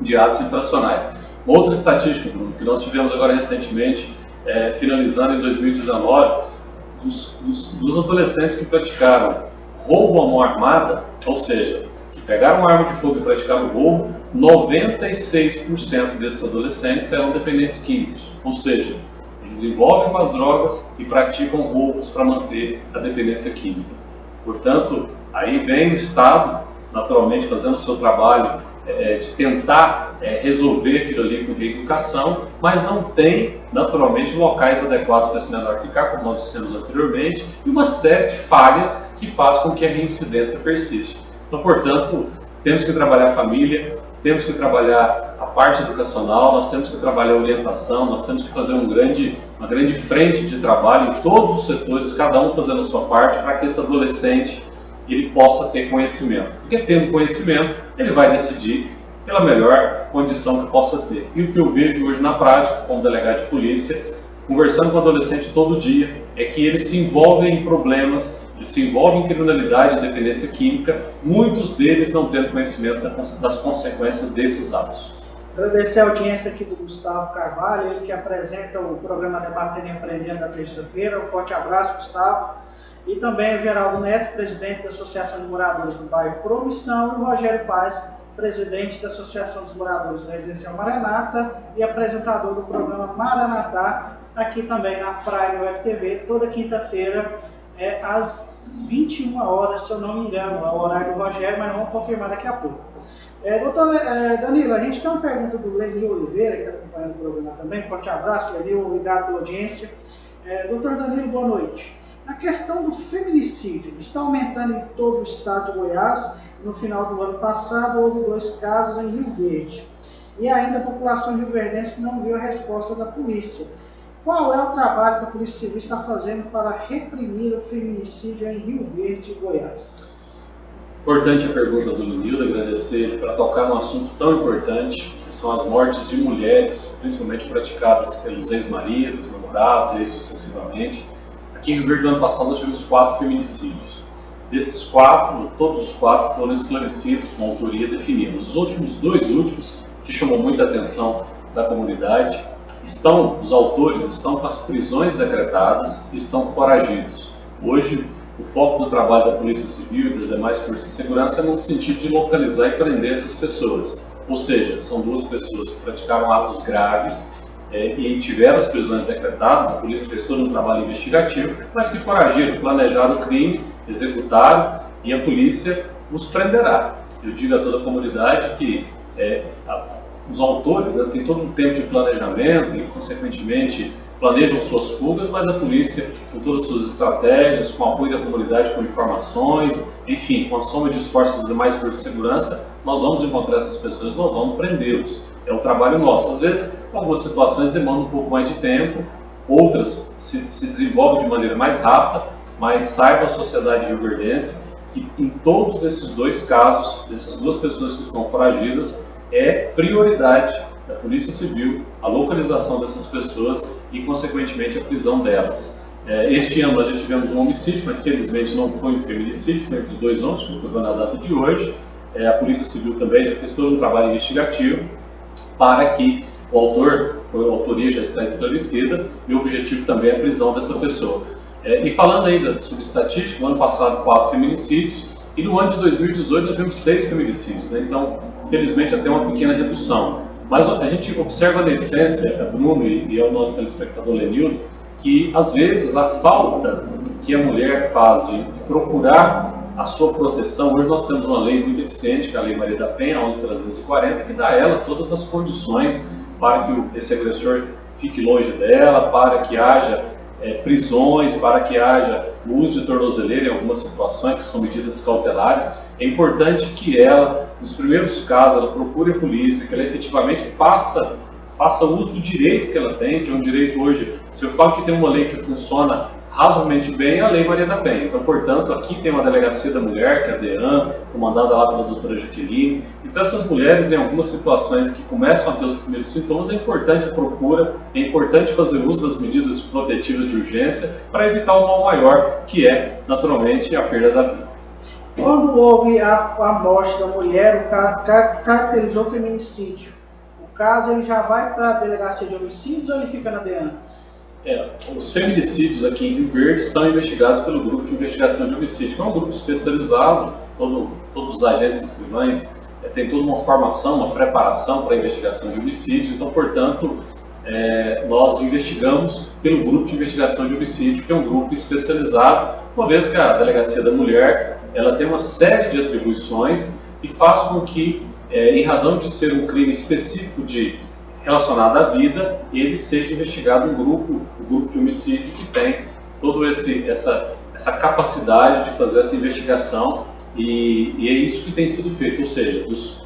de atos infracionais. Uma outra estatística, Bruno, que nós tivemos agora recentemente, finalizando em 2019, dos adolescentes que praticaram roubo à mão armada, ou seja, que pegaram uma arma de fogo e praticaram o roubo, 96% desses adolescentes eram dependentes químicos, ou seja, eles envolvem com as drogas e praticam roubos para manter a dependência química. Portanto, aí vem o Estado, naturalmente, fazendo o seu trabalho de tentar resolver aquilo ali com reeducação, mas não tem, naturalmente, locais adequados para esse menor ficar, como nós dissemos anteriormente, e uma série de falhas que faz com que a reincidência persista. Então, portanto, temos que trabalhar a família, temos que trabalhar a parte educacional, nós temos que trabalhar a orientação, nós temos que fazer uma grande frente de trabalho em todos os setores, cada um fazendo a sua parte, para que esse adolescente ele possa ter conhecimento. Porque tendo conhecimento, ele vai decidir pela melhor condição que possa ter. E o que eu vejo hoje na prática, como delegado de polícia, conversando com o adolescente todo dia, é que eles se envolvem em problemas, eles se envolvem em criminalidade e dependência química, muitos deles não tendo conhecimento das consequências desses atos. Agradecer a audiência aqui do Gustavo Carvalho, ele que apresenta o programa Debatendo e Aprendendo da terça-feira. Um forte abraço, Gustavo. E também o Geraldo Neto, presidente da Associação de Moradores do Bairro Promissão, e o Rogério Paz, presidente da Associação dos Moradores do Residencial Maranata e apresentador do programa Maranatá, aqui também na Prime Web TV, toda quinta-feira, às 21 horas, se eu não me engano, é o horário do Rogério, mas vamos confirmar daqui a pouco. Doutor Danilo, a gente tem uma pergunta do Lenil Oliveira, que está acompanhando o programa também. Forte abraço, Lenil, obrigado pela audiência. Doutor Danilo, boa noite. A questão do feminicídio está aumentando em todo o estado de Goiás. No final do ano passado, houve 2 casos em Rio Verde. E ainda a população rioverdense não viu a resposta da polícia. Qual é o trabalho que a Polícia Civil está fazendo para reprimir o feminicídio em Rio Verde e Goiás? Importante a pergunta do Nildo, agradecer ele para tocar num assunto tão importante, que são as mortes de mulheres, principalmente praticadas pelos ex-maridos, namorados e sucessivamente. Aqui em Rio Verde, no ano passado, nós tivemos 4 feminicídios. Desses 4, todos os 4 foram esclarecidos com autoria definida. Os últimos 2 últimos, que chamou muita atenção da comunidade, os autores estão com as prisões decretadas e estão foragidos. Hoje, o foco do trabalho da Polícia Civil e das demais forças de segurança é no sentido de localizar e prender essas pessoas. Ou seja, são 2 pessoas que praticaram atos graves e tiveram as prisões decretadas, a polícia fez todo um trabalho investigativo, mas que foragiram, planejaram o crime, executaram e a polícia os prenderá. eu digo a toda a comunidade que os autores, né, têm todo um tempo de planejamento e, consequentemente, planejam suas fugas, mas a polícia, com todas as suas estratégias, com o apoio da comunidade, com informações, enfim, com a soma de esforços dos demais forças de segurança, nós vamos encontrar essas pessoas, nós vamos prendê-los. É um trabalho nosso. Às vezes, algumas situações demandam um pouco mais de tempo, outras se desenvolvem de maneira mais rápida, mas saiba a sociedade rioverdense que em todos esses dois casos, dessas duas pessoas que estão foragidas, é prioridade da Polícia Civil a localização dessas pessoas e, consequentemente, a prisão delas. Este ano nós já tivemos um homicídio, mas felizmente não foi um feminicídio, foi entre dois homens, como foi na data de hoje. A Polícia Civil também já fez todo um trabalho investigativo para que a autoria já está esclarecida e o objetivo também é a prisão dessa pessoa. E falando ainda sobre estatística, no ano passado 4 feminicídios e no ano de 2018 nós tivemos 6 feminicídios, né? Então, felizmente, até uma pequena redução. Mas a gente observa na essência, Bruno e ao nosso telespectador Lenildo, que às vezes a falta que a mulher faz de procurar a sua proteção, hoje nós temos uma lei muito eficiente, que é a Lei Maria da Penha, 11.340, que dá a ela todas as condições para que esse agressor fique longe dela, para que haja prisões, para que haja o uso de tornozeleira em algumas situações, que são medidas cautelares. É importante que ela, nos primeiros casos, ela procure a polícia, que ela efetivamente faça uso do direito que ela tem, que é um direito hoje. Se eu falo que tem uma lei que funciona razoavelmente bem, é a Lei Maria da Penha. Então, portanto, aqui tem uma delegacia da mulher, que é a DEAN, comandada lá pela doutora Jaqueline. Então, essas mulheres, em algumas situações que começam a ter os primeiros sintomas, é importante a procura, é importante fazer uso das medidas protetivas de urgência para evitar um mal maior, que é, naturalmente, a perda da vida. Quando houve a morte da mulher, o caracterizou feminicídio. O caso ele já vai para a delegacia de homicídios ou ele fica na DEAN? Os feminicídios aqui em Rio Verde são investigados pelo Grupo de Investigação de Homicídio, que é um grupo especializado, todos os agentes escrivães têm toda uma formação, uma preparação para a investigação de homicídio, então, portanto, nós investigamos pelo Grupo de Investigação de Homicídio, que é um grupo especializado, uma vez que a Delegacia da Mulher ela tem uma série de atribuições e faz com que, em razão de ser um crime específico relacionado à vida, ele seja investigado o grupo de homicídio que tem toda essa capacidade de fazer essa investigação e é isso que tem sido feito, ou seja, dos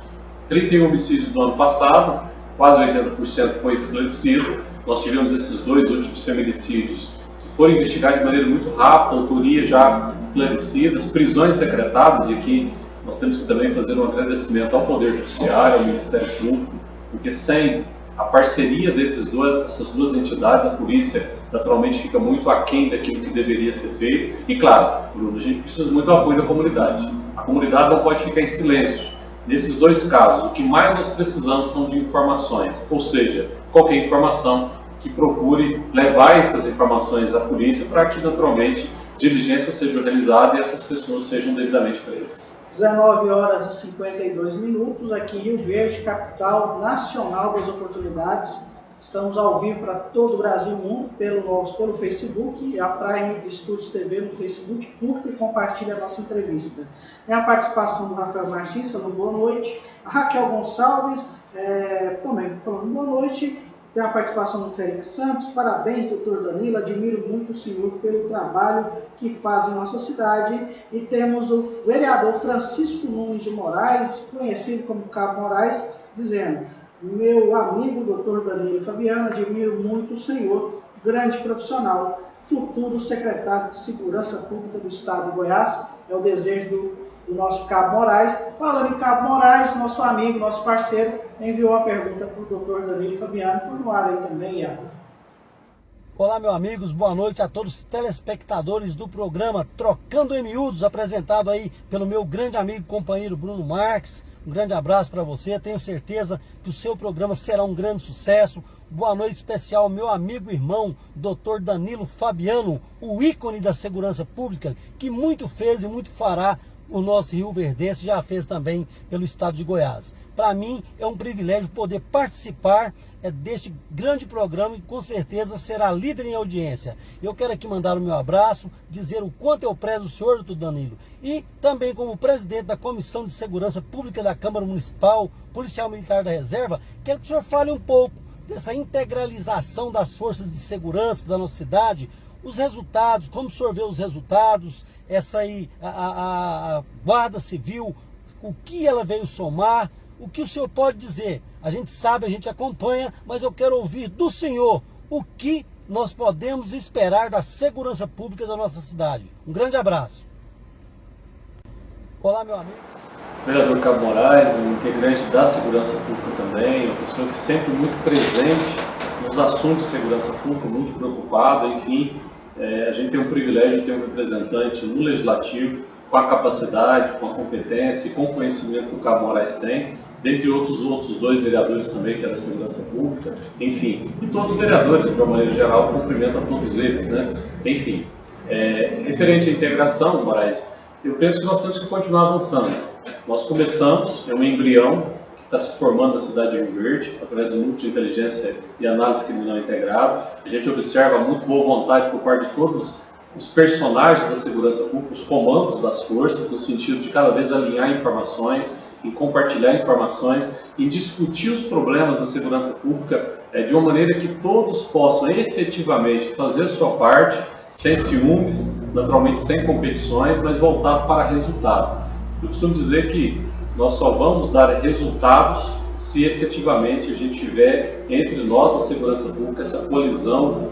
31 homicídios do ano passado, quase 80% foi esclarecido. Nós tivemos esses 2 últimos feminicídios que foram investigados de maneira muito rápida, autoria já esclarecidas, prisões decretadas, e aqui nós temos que também fazer um agradecimento ao Poder Judiciário, ao Ministério Público, porque sem a parceria dessas duas entidades, a polícia naturalmente fica muito aquém daquilo que deveria ser feito. E claro, Bruno, a gente precisa muito do apoio da comunidade. A comunidade não pode ficar em silêncio. Nesses 2 casos, o que mais nós precisamos são de informações, ou seja, qualquer informação que procure levar essas informações à polícia para que naturalmente diligências sejam realizadas e essas pessoas sejam devidamente presas. 19 horas e 52 minutos, aqui em Rio Verde, capital nacional das oportunidades. Estamos ao vivo para todo o Brasil e mundo pelo Facebook, a Prime Studios TV no Facebook. Curta e compartilhe a nossa entrevista. Tem a participação do Rafael Martins falando boa noite, a Raquel Gonçalves também falando boa noite. Tem a participação do Félix Santos. Parabéns, doutor Danilo. Admiro muito o senhor pelo trabalho que faz em nossa cidade. E temos o vereador Francisco Nunes de Moraes, conhecido como Cabo Moraes, dizendo: meu amigo, doutor Danilo Fabiano, admiro muito o senhor, grande profissional, futuro secretário de Segurança Pública do Estado de Goiás. É o desejo do nosso Cabo Moraes. Falando em Cabo Moraes, nosso amigo, nosso parceiro, enviou uma pergunta para o doutor Danilo Fabiano, por no ar aí também, Iago. Olá, meus amigos, boa noite a todos os telespectadores do programa Trocando em Miúdos, apresentado aí pelo meu grande amigo e companheiro Bruno Marques. Um grande abraço para você, tenho certeza que o seu programa será um grande sucesso. Boa noite especial ao meu amigo e irmão, Dr. Danilo Fabiano, o ícone da segurança pública, que muito fez e muito fará o nosso Rio Verdense, já fez também pelo estado de Goiás. Para mim é um privilégio poder participar deste grande programa e com certeza será líder em audiência. Eu quero aqui mandar o meu abraço, dizer o quanto eu prezo o senhor, doutor Danilo, e também como presidente da Comissão de Segurança Pública da Câmara Municipal, policial militar da reserva, quero que o senhor fale um pouco dessa integralização das forças de segurança da nossa cidade, os resultados, como o senhor vê os resultados, essa aí, a Guarda Civil, o que ela veio somar, o que o senhor pode dizer? A gente sabe, a gente acompanha, mas eu quero ouvir do senhor o que nós podemos esperar da segurança pública da nossa cidade. Um grande abraço. Olá, meu amigo. Vereador Cabo Moraes, um integrante da segurança pública também, uma pessoa que sempre muito presente nos assuntos de segurança pública, muito preocupada, enfim. A gente tem um privilégio de ter um representante no Legislativo com a capacidade, com a competência e com o conhecimento que o Cabo Moraes tem, dentre outros dois vereadores também, que é da segurança pública, enfim, e todos os vereadores, de uma maneira geral, cumprimento a todos eles, né? Enfim, referente à integração, Moraes, eu penso que nós temos que continuar avançando. Nós começamos, é um embrião que está se formando na cidade de Rio Verde, através do Núcleo de Inteligência e Análise Criminal Integrado. A gente observa muito boa vontade por parte de todos os personagens da segurança pública, os comandos das forças, no sentido de cada vez alinhar informações, em compartilhar informações, em discutir os problemas da segurança pública de uma maneira que todos possam efetivamente fazer a sua parte, sem ciúmes, naturalmente sem competições, mas voltado para resultado. Eu costumo dizer que nós só vamos dar resultados se efetivamente a gente tiver entre nós, a segurança pública, essa colisão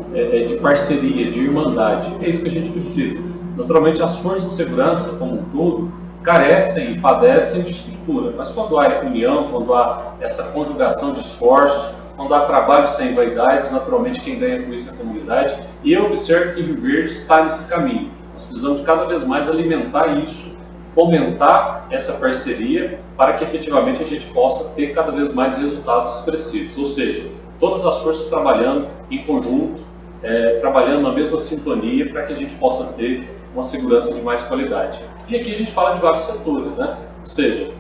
de parceria, de irmandade. É isso que a gente precisa. Naturalmente, as forças de segurança, como um todo, carecem e padecem de estrutura. Mas quando há união, quando há essa conjugação de esforços, quando há trabalho sem vaidades, naturalmente quem ganha com isso é a comunidade. E eu observo que Rio Verde está nesse caminho. Nós precisamos de cada vez mais alimentar isso, fomentar essa parceria para que efetivamente a gente possa ter cada vez mais resultados expressivos, ou seja, todas as forças trabalhando em conjunto, trabalhando na mesma sintonia para que a gente possa ter uma segurança de mais qualidade. E aqui a gente fala de vários setores, né? Ou seja,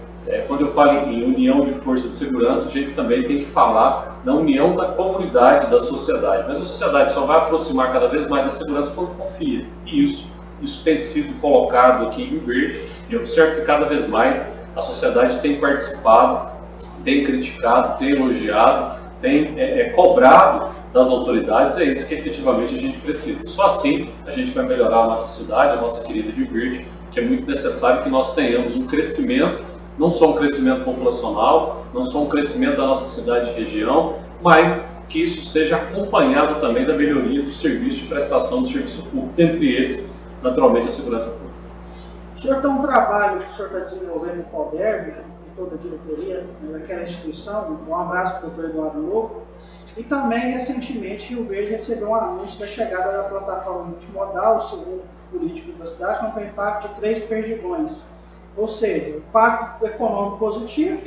quando eu falo em união de forças de segurança, a gente também tem que falar na união da comunidade, da sociedade, mas a sociedade só vai aproximar cada vez mais da segurança quando confia, e isso tem sido colocado aqui em Rio Verde, e eu observo que cada vez mais a sociedade tem participado, tem criticado, tem elogiado, tem cobrado das autoridades. É isso que efetivamente a gente precisa. Só assim a gente vai melhorar a nossa cidade, a nossa querida Rio Verde, que é muito necessário que nós tenhamos um crescimento, não só um crescimento populacional, não só um crescimento da nossa cidade e região, mas que isso seja acompanhado também da melhoria do serviço de prestação de serviço público, entre eles, naturalmente, a segurança pública. O senhor tem um trabalho que o senhor está desenvolvendo no CODERV, junto com toda a diretoria daquela instituição. Um abraço para o doutor Eduardo Louco. E também, recentemente, Rio Verde recebeu um anúncio da chegada da plataforma multimodal, segundo políticos da cidade, com o impacto de 3 perdigões. Ou seja, impacto econômico positivo,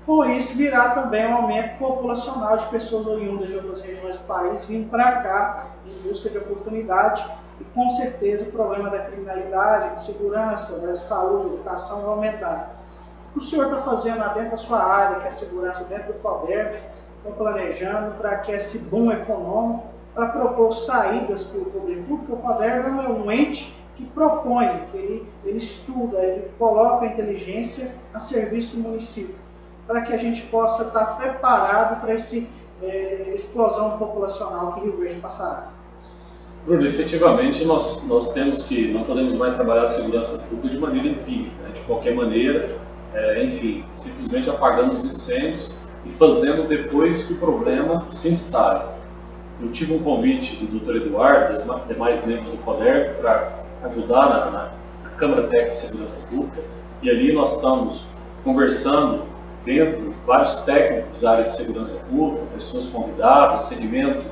com isso virá também um aumento populacional de pessoas oriundas de outras regiões do país vindo para cá em busca de oportunidade. E com certeza o problema da criminalidade, de segurança, da saúde, educação vai aumentar. O que o senhor está fazendo dentro da sua área, que é a segurança dentro do CODERV, estão planejando para que esse boom econômico, para propor saídas para o poder público? Porque o CODERV é um ente que propõe, que ele estuda, ele coloca a inteligência a serviço do município, para que a gente possa estar preparado para essa explosão populacional que Rio Verde passará. Bruno, efetivamente nós temos que, não podemos mais trabalhar a segurança pública de maneira empírica, né? De qualquer maneira, enfim, simplesmente apagando os incêndios e fazendo depois que o problema se instale. Eu tive um convite do Dr. Eduardo, dos demais membros do CODERV, para ajudar na Câmara Técnica de Segurança Pública, e ali nós estamos conversando dentro vários técnicos da área de segurança pública, pessoas convidadas, segmento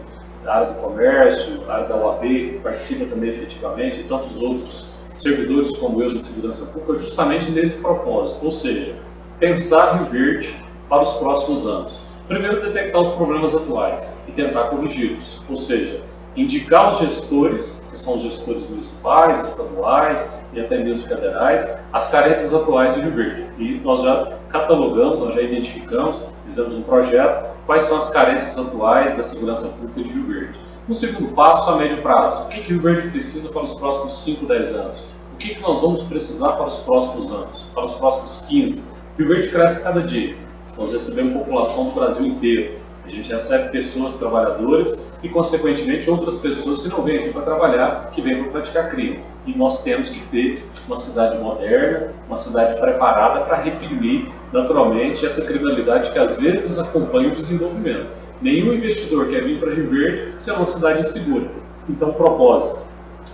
da área do comércio, da área da OAB, que participa também efetivamente, e tantos outros servidores como eu da segurança pública, justamente nesse propósito, ou seja, pensar Rio Verde para os próximos anos. Primeiro, detectar os problemas atuais e tentar corrigi-los, ou seja, indicar os gestores, que são os gestores municipais, estaduais, e até mesmo federais, as carências atuais de Rio Verde. E nós já catalogamos, nós já identificamos, fizemos um projeto, quais são as carências atuais da segurança pública de Rio Verde. No segundo passo, a médio prazo, o que Rio Verde precisa para os próximos 5, 10 anos? O que nós vamos precisar para os próximos anos, para os próximos 15? Rio Verde cresce cada dia. Nós recebemos população do Brasil inteiro. A gente recebe pessoas, trabalhadores e, consequentemente, outras pessoas que não vêm aqui para trabalhar, que vêm para praticar crime. E nós temos que ter uma cidade moderna, uma cidade preparada para reprimir, naturalmente, essa criminalidade que, às vezes, acompanha o desenvolvimento. Nenhum investidor quer vir para Rio Verde ser uma cidade insegura. Então, o propósito,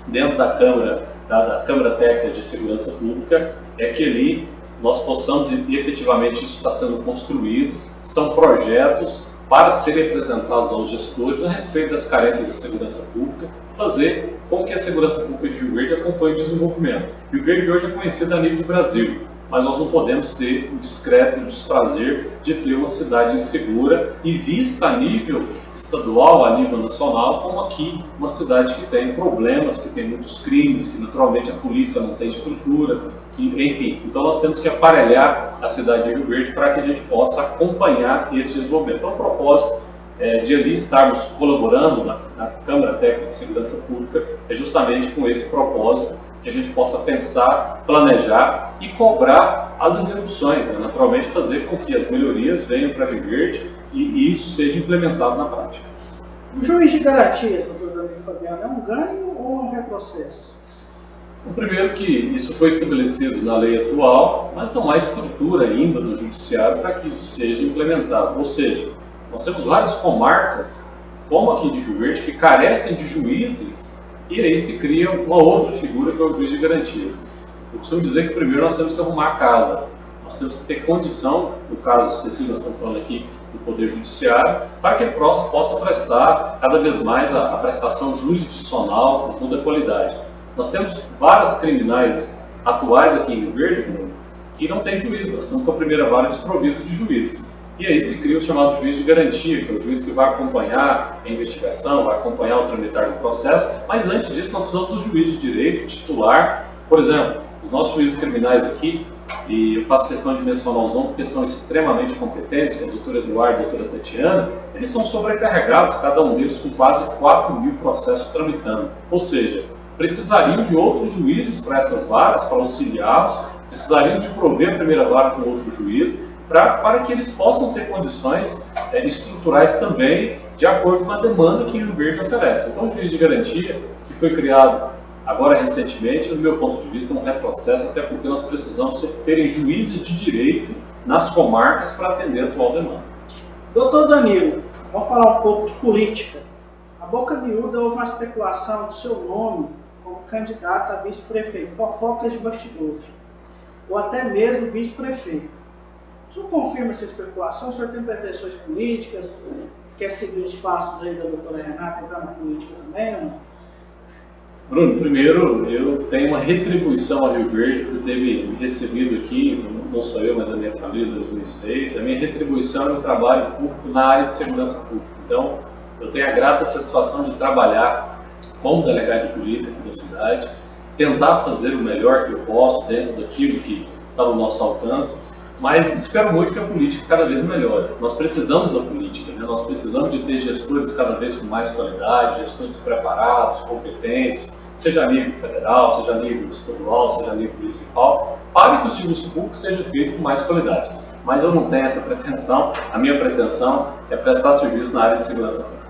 dentro da Câmara Técnica de Segurança Pública, é que ali nós possamos, e efetivamente isso está sendo construído, são projetos para serem apresentados aos gestores a respeito das carências de segurança pública, fazer com que a segurança pública de Rio Verde acompanhe o desenvolvimento. Rio Verde hoje é conhecido a nível de Brasil, mas nós não podemos ter o discreto e o desprazer de ter uma cidade insegura e vista a nível estadual, a nível nacional, como aqui, uma cidade que tem problemas, que tem muitos crimes, que naturalmente a polícia não tem estrutura, enfim. Então nós temos que aparelhar a cidade de Rio Verde para que a gente possa acompanhar esse desenvolvimento. Então o propósito de ali estarmos colaborando na Câmara Técnica de Segurança Pública é justamente com esse propósito, que a gente possa pensar, planejar e cobrar as execuções, né? Naturalmente fazer com que as melhorias venham para Rio Verde e isso seja implementado na prática. O juiz de garantias, doutor Danilo Fabiano, é um ganho ou um retrocesso? O primeiro que isso foi estabelecido na lei atual, mas não há estrutura ainda no judiciário para que isso seja implementado. Ou seja, nós temos várias comarcas, como aqui de Rio Verde, que carecem de juízes. E aí se cria uma outra figura que é o juiz de garantias. Eu costumo dizer que primeiro nós temos que arrumar a casa. Nós temos que ter condição, no caso específico nós estamos falando aqui do Poder Judiciário, para que ele possa prestar cada vez mais a prestação jurisdicional com toda a qualidade. Nós temos várias criminais atuais aqui em Rio Verde que não tem juiz. Nós estamos com a primeira vara desprovida de juiz. E aí se cria o chamado juiz de garantia, que é o juiz que vai acompanhar a investigação, vai acompanhar o tramitar do processo, mas antes disso nós precisamos do juiz de direito titular. Por exemplo, os nossos juízes criminais aqui, e eu faço questão de mencionar os nomes porque são extremamente competentes, que é o doutor Eduardo e a doutora Tatiana, eles são sobrecarregados, cada um deles com quase 4.000 processos tramitando. Ou seja, precisariam de outros juízes para essas varas, para auxiliá-los, precisariam de prover a primeira vara com outro juiz, para que eles possam ter condições estruturais também de acordo com a demanda que Rio Verde oferece. Então, o juiz de garantia, que foi criado agora recentemente, no meu ponto de vista, é um retrocesso, até porque nós precisamos terem juízes de direito nas comarcas para atender a atual demanda. Doutor Danilo, vamos falar um pouco de política. A boca miúda houve uma especulação do seu nome como candidato a vice-prefeito, fofocas de bastidores, ou até mesmo vice-prefeito. O senhor confirma essa especulação? O senhor tem pretensões políticas? Quer seguir os passos aí da doutora Renata, entrar na política também ou não? Bruno, primeiro eu tenho uma retribuição a Rio Verde por ter me recebido aqui, não sou eu, mas a minha família, em 2006. A minha retribuição é o trabalho público na área de segurança pública. Então, eu tenho a grata satisfação de trabalhar como delegado de polícia aqui da cidade, tentar fazer o melhor que eu posso dentro daquilo que está no nosso alcance, mas espero muito que a política cada vez melhore. Nós precisamos da política, né? Nós precisamos de ter gestores cada vez com mais qualidade, gestores preparados, competentes, seja a nível federal, seja a nível estadual, seja a nível municipal, para que o serviço público seja feito com mais qualidade. Mas eu não tenho essa pretensão, a minha pretensão é prestar serviço na área de segurança pública.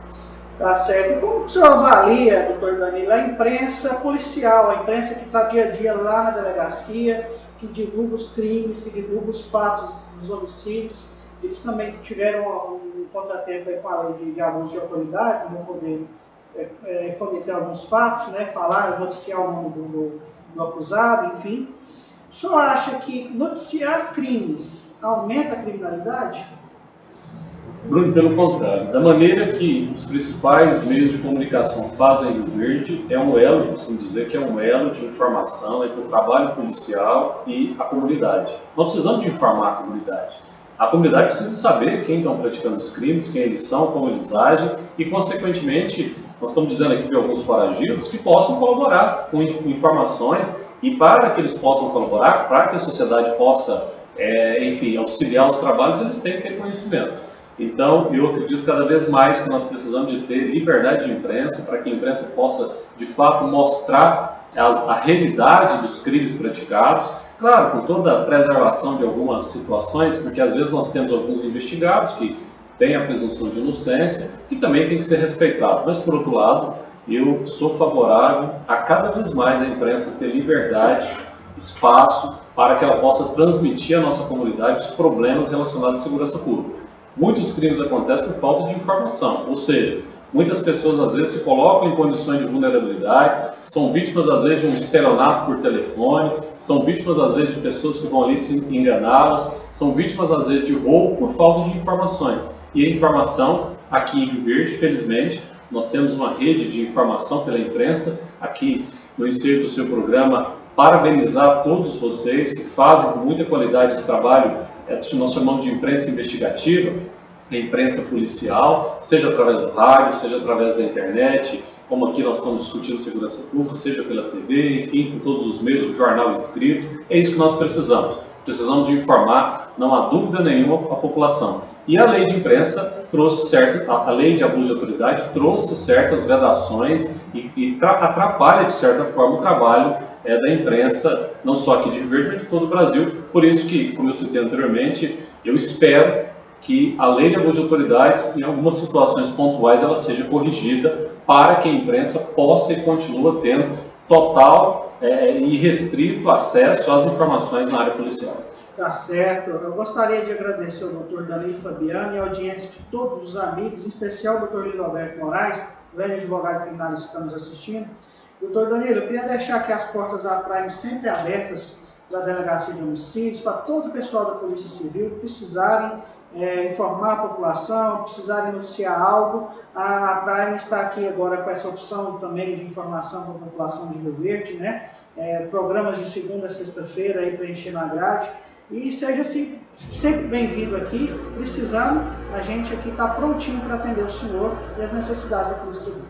Tá certo. E como o senhor avalia, doutor Danilo, a imprensa policial, a imprensa que está dia a dia lá na delegacia, que divulga os crimes, que divulga os fatos dos homicídios? Eles também tiveram um contratempo aí com a lei de abuso de autoridade, não poder cometer alguns fatos, né, falar, noticiar o nome do acusado, enfim. O senhor acha que noticiar crimes aumenta a criminalidade? Bruno, pelo contrário. Da maneira que os principais meios de comunicação fazem Rio Verde, é um elo, costumo dizer que é um elo de informação entre o trabalho policial e a comunidade. Nós precisamos de informar a comunidade. A comunidade precisa saber quem estão praticando os crimes, quem eles são, como eles agem e, consequentemente, nós estamos dizendo aqui de alguns foragidos que possam colaborar com informações e para que eles possam colaborar, para que a sociedade possa, enfim, auxiliar os trabalhos, eles têm que ter conhecimento. Então, eu acredito cada vez mais que nós precisamos de ter liberdade de imprensa para que a imprensa possa, de fato, mostrar a realidade dos crimes praticados, claro, com toda a preservação de algumas situações, porque às vezes nós temos alguns investigados que têm a presunção de inocência, que também tem que ser respeitado. Mas, por outro lado, eu sou favorável a cada vez mais a imprensa ter liberdade, espaço, para que ela possa transmitir à nossa comunidade os problemas relacionados à segurança pública. Muitos crimes acontecem por falta de informação, ou seja, muitas pessoas às vezes se colocam em condições de vulnerabilidade, são vítimas às vezes de um estelionato por telefone, são vítimas às vezes de pessoas que vão ali se enganá-las, são vítimas às vezes de roubo por falta de informações. E a informação, aqui em Rio Verde, felizmente, nós temos uma rede de informação pela imprensa, aqui no ensejo do seu programa, parabenizar todos vocês que fazem com muita qualidade esse trabalho, nós chamamos de imprensa investigativa, a imprensa policial, seja através do rádio, seja através da internet, como aqui nós estamos discutindo segurança pública, seja pela TV, enfim, por todos os meios, o jornal escrito, é isso que nós precisamos. Precisamos de informar, não há dúvida nenhuma, a população. E a lei de imprensa trouxe a lei de abuso de autoridade trouxe certas vedações e atrapalha, de certa forma, o trabalho da imprensa, não só aqui de Rio Verde, mas de todo o Brasil. Por isso que, como eu citei anteriormente, eu espero que a lei de abuso de autoridades, em algumas situações pontuais, ela seja corrigida para que a imprensa possa e continue tendo total e restrito acesso às informações na área policial. Tá certo. Eu gostaria de agradecer ao Dr. Danilo Fabiano e a audiência de todos os amigos, em especial o Dr. Linoberto Moraes, grande advogado criminalista que está nos assistindo. Dr. Danilo, eu queria deixar aqui as portas da Prime sempre abertas da Delegacia de Homicídios, para todo o pessoal da Polícia Civil que precisarem informar a população, precisarem noticiar algo. A Prime está aqui agora com essa opção também de informação para a população de Rio Verde, né? Programas de segunda a sexta-feira aí preenchendo a grade. E seja sempre bem-vindo aqui, precisando, a gente aqui está prontinho para atender o senhor e as necessidades da Polícia Civil.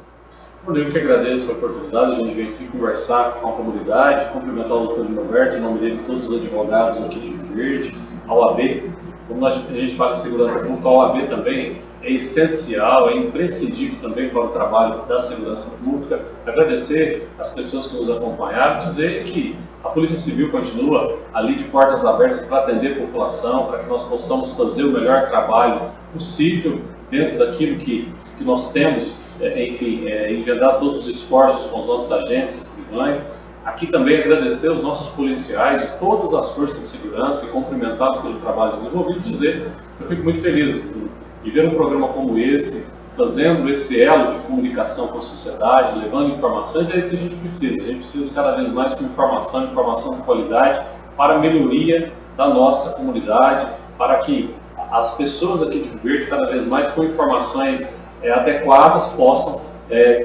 Eu que agradeço a oportunidade, a gente veio aqui conversar com a comunidade, cumprimentar o Dr. Linoberto, em nome dele, todos os advogados aqui de Rio Verde, a OAB. Como a gente fala em segurança pública, a OAB também é essencial, é imprescindível também para o trabalho da segurança pública. Agradecer as pessoas que nos acompanharam, dizer que a Polícia Civil continua ali de portas abertas para atender a população, para que nós possamos fazer o melhor trabalho possível dentro daquilo que nós temos, enfim, engendar todos os esforços com os nossos agentes, escrivães. Aqui também agradecer aos nossos policiais de todas as forças de segurança e cumprimentá-los pelo trabalho desenvolvido, dizer que eu fico muito feliz de ver um programa como esse, fazendo esse elo de comunicação com a sociedade, levando informações. É isso que a gente precisa. A gente precisa cada vez mais de informação de qualidade para a melhoria da nossa comunidade, para que as pessoas aqui de Rio Verde, cada vez mais com informações adequadas, possam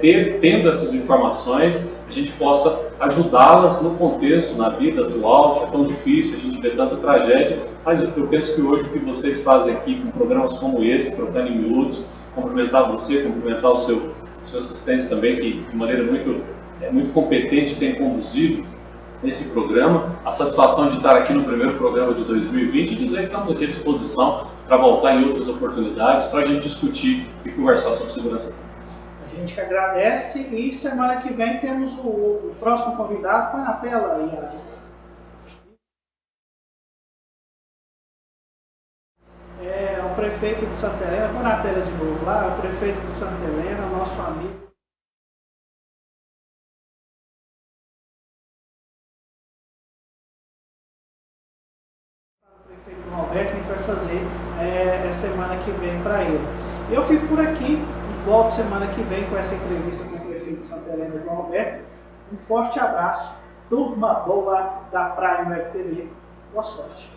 tendo essas informações, a gente possa ajudá-las no contexto, na vida atual, que é tão difícil, a gente vê tanta tragédia, mas eu penso que hoje o que vocês fazem aqui com programas como esse, Trocando em Miúdos, cumprimentar você, cumprimentar o seu assistente também, que de maneira muito competente tem conduzido esse programa, a satisfação de estar aqui no primeiro programa de 2020 e dizer que estamos aqui à disposição para voltar em outras oportunidades, para a gente discutir e conversar sobre segurança pública. A gente que agradece e semana que vem temos o próximo convidado. Põe na tela aí. O prefeito de Santa Helena, põe na tela de novo lá, o prefeito de Santa Helena, nosso amigo. O prefeito João Alberto, a gente vai fazer semana que vem para ele. Eu fico por aqui. Volto semana que vem com essa entrevista com o prefeito de Santa Helena, João Alberto. Um forte abraço, turma boa da Prime Web TV. Boa sorte.